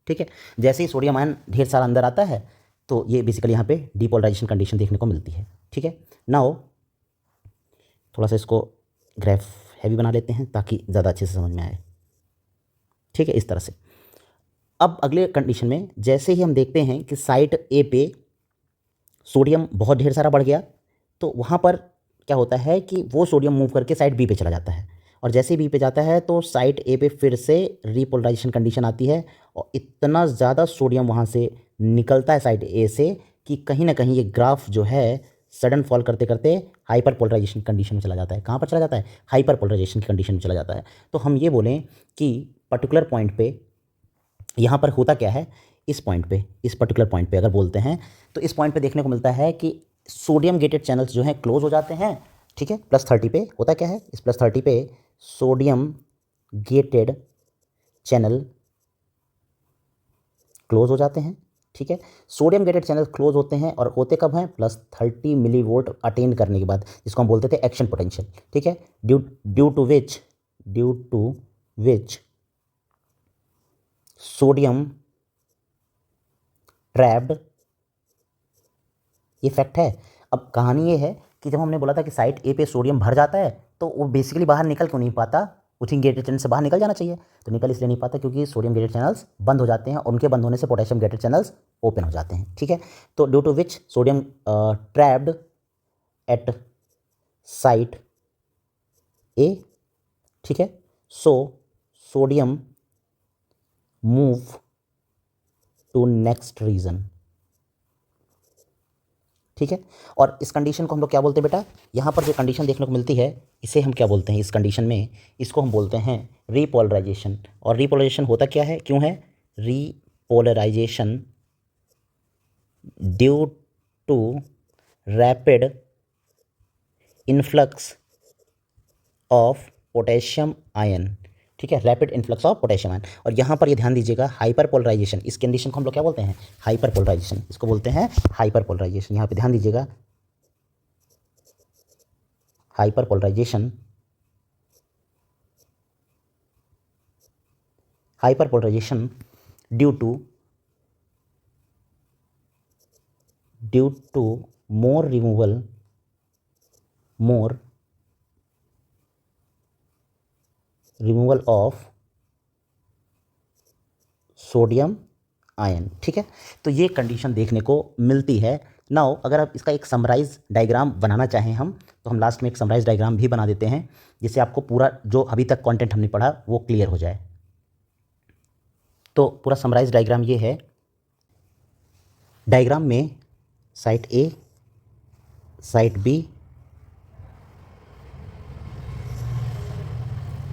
ठीक है, जैसे ही सोडियम आयन ढेर सारा अंदर आता है तो ये बेसिकली यहाँ पे डीपोलराइजेशन कंडीशन देखने को मिलती है। ठीक है, नाउ थोड़ा सा इसको ग्राफ हैवी बना लेते हैं ताकि ज़्यादा अच्छे से समझ में आए। ठीक है, इस तरह से। अब अगले कंडीशन में जैसे ही हम देखते हैं कि साइट ए पे सोडियम बहुत ढेर सारा बढ़ गया, तो वहाँ पर क्या होता है कि वो सोडियम मूव करके साइट बी पे चला जाता है, और जैसे ही बी पे जाता है तो साइट ए पे फिर से रीपोलराइजेशन कंडीशन आती है, और इतना ज़्यादा सोडियम वहाँ से निकलता है साइट ए से कि कहीं ना कहीं ये ग्राफ जो है सडन फॉल करते करते हाइपर पोलराइजेशन कंडीशन में चला जाता है। कहाँ पर चला जाता है, हाइपर पोलराइजेशन की कंडीशन में चला जाता है। तो हम ये बोलें कि पर्टिकुलर पॉइंट पे यहाँ पर होता क्या है, इस पॉइंट पे, इस पर्टिकुलर पॉइंट पे अगर बोलते हैं तो इस पॉइंट पे देखने को मिलता है कि सोडियम गेटेड चैनल्स जो हैं क्लोज हो जाते हैं। ठीक है, +30 पे होता क्या है, इस +30 पे सोडियम गेटेड चैनल क्लोज हो जाते हैं। ठीक है, सोडियम गेटेड चैनल क्लोज होते हैं, और होते कब हैं, +30 मिलीवोल्ट अटेन करने के बाद, जिसको हम बोलते थे एक्शन पोटेंशियल। ठीक है, due to which sodium trapped, ये फैक्ट है। अब कहानी ये है कि जब हमने बोला था कि साइट ए पे सोडियम भर जाता है तो वो बेसिकली बाहर निकल क्यों नहीं पाता, उचिंग गेटेड चैनल से बाहर निकल जाना चाहिए, तो निकल इसलिए नहीं पाता क्योंकि सोडियम गेटेड चैनल्स बंद हो जाते हैं, और उनके बंद होने से पोटेशियम गेटेड चैनल्स ओपन हो जाते हैं। ठीक है, तो due to which sodium trapped at site A. ठीक है, so sodium move to next region. ठीक है, और इस कंडीशन को हम लोग क्या बोलते हैं बेटा, यहाँ पर जो कंडीशन देखने को मिलती है इसे हम क्या बोलते हैं, इस कंडीशन में इसको हम बोलते हैं रीपोलराइजेशन। और रीपोलराइजेशन होता क्या है, क्यों है, repolarisation due to rapid influx of potassium ion. ठीक है, rapid influx of potassium ion. और यहाँ पर ये ध्यान दीजिएगा, हाइपर पोलराइजेशन, इस कंडीशन को हम लोग क्या बोलते हैं, हाइपर पोलराइजेशन, इसको बोलते हैं हाइपर पोलराइजेशन। यहाँ पे ध्यान दीजिएगा, hyperpolarization due to more removal of sodium ion. ठीक है, तो ये कंडीशन देखने को मिलती है। नाउ अगर आप इसका एक समराइज डायग्राम बनाना चाहें हम, तो हम लास्ट में एक समराइज डायग्राम भी बना देते हैं, जिससे आपको पूरा जो अभी तक कंटेंट हमने पढ़ा वो क्लियर हो जाए। तो पूरा समराइज डायग्राम ये है। डायग्राम में साइट ए, साइट बी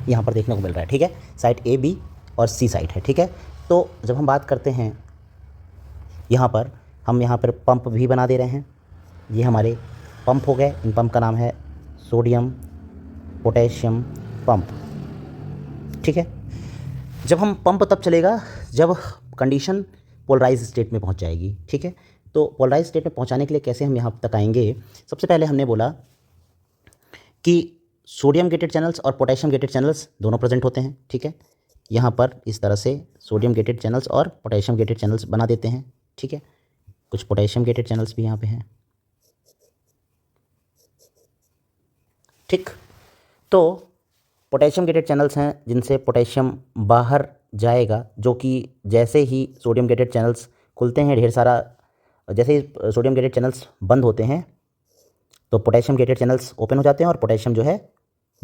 यहाँ पर देखने को मिल रहा है। ठीक है, साइट ए, बी और सी साइट है। ठीक है, तो जब हम बात करते हैं यहाँ पर, हम यहाँ पर पंप भी बना दे रहे हैं। ये हमारे पंप हो गए। इन पंप का नाम है सोडियम पोटेशियम पंप। ठीक है, जब हम पंप तब चलेगा जब कंडीशन पोलराइज स्टेट में पहुँच जाएगी। ठीक है, तो पोलराइज स्टेट में पहुँचाने के लिए कैसे हम यहाँ तक आएंगे? सबसे पहले हमने बोला कि सोडियम गेटेड चैनल्स और पोटेशियम गेटेड चैनल्स दोनों प्रेजेंट होते हैं। ठीक है, यहाँ पर इस तरह से सोडियम गेटेड चैनल्स और पोटेशियम गेटेड चैनल्स बना देते हैं। ठीक है, कुछ पोटेशियम गेटेड चैनल्स भी यहाँ पे हैं। ठीक, तो पोटेशियम गेटेड चैनल्स हैं जिनसे पोटेशियम बाहर जाएगा, जो कि जैसे ही सोडियम गेटेड चैनल्स खुलते हैं, ढेर सारा, जैसे ही सोडियम गेटेड चैनल्स बंद होते हैं तो पोटेशियम गेटेड चैनल्स ओपन हो जाते हैं और पोटेशियम जो है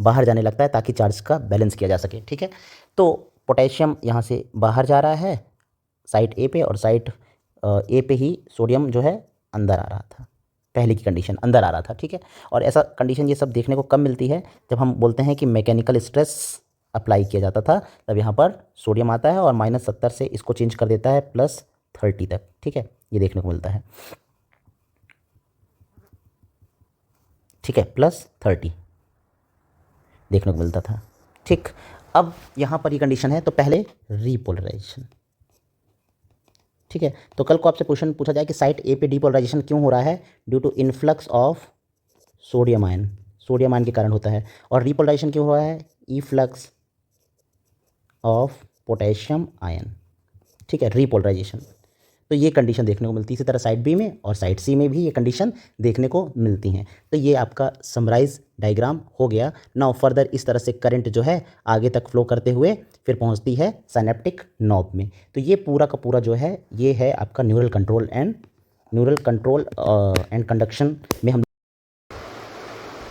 बाहर जाने लगता है, ताकि चार्ज का बैलेंस किया जा सके। ठीक है, तो पोटेशियम यहाँ से बाहर जा रहा है साइट ए पे, और साइट ए पे ही सोडियम जो है अंदर आ रहा था। पहले की कंडीशन अंदर आ रहा था। ठीक है, और ऐसा कंडीशन ये सब देखने को कब मिलती है? जब हम बोलते हैं कि मैकेनिकल स्ट्रेस अप्लाई किया जाता था, तब यहाँ पर सोडियम आता है और -70 से इसको चेंज कर देता है +30 तक। ठीक है, ये देखने को मिलता है। ठीक है, +30 देखने को मिलता था। ठीक, अब यहाँ पर ये कंडीशन है, तो पहले रीपोलराइजेशन। ठीक है, तो कल को आपसे क्वेश्चन पूछा जाए कि साइट ए पे डीपोलराइजेशन क्यों हो रहा है? Due to influx of sodium ion, sodium ion के कारण होता है। और रीपोलराइजेशन क्यों हो रहा है? Efflux of potassium ion. ठीक है, रीपोलराइजेशन। तो ये कंडीशन देखने को मिलती है। इसी तरह साइट बी में और साइट सी में भी ये कंडीशन देखने को मिलती हैं। तो ये आपका समराइज डायग्राम हो गया। नाउ फर्दर इस तरह से करंट जो है आगे तक फ्लो करते हुए फिर पहुंचती है साइनेप्टिक नॉब में। तो ये पूरा का पूरा जो है ये है आपका न्यूरल कंट्रोल एंड कंडक्शन में हम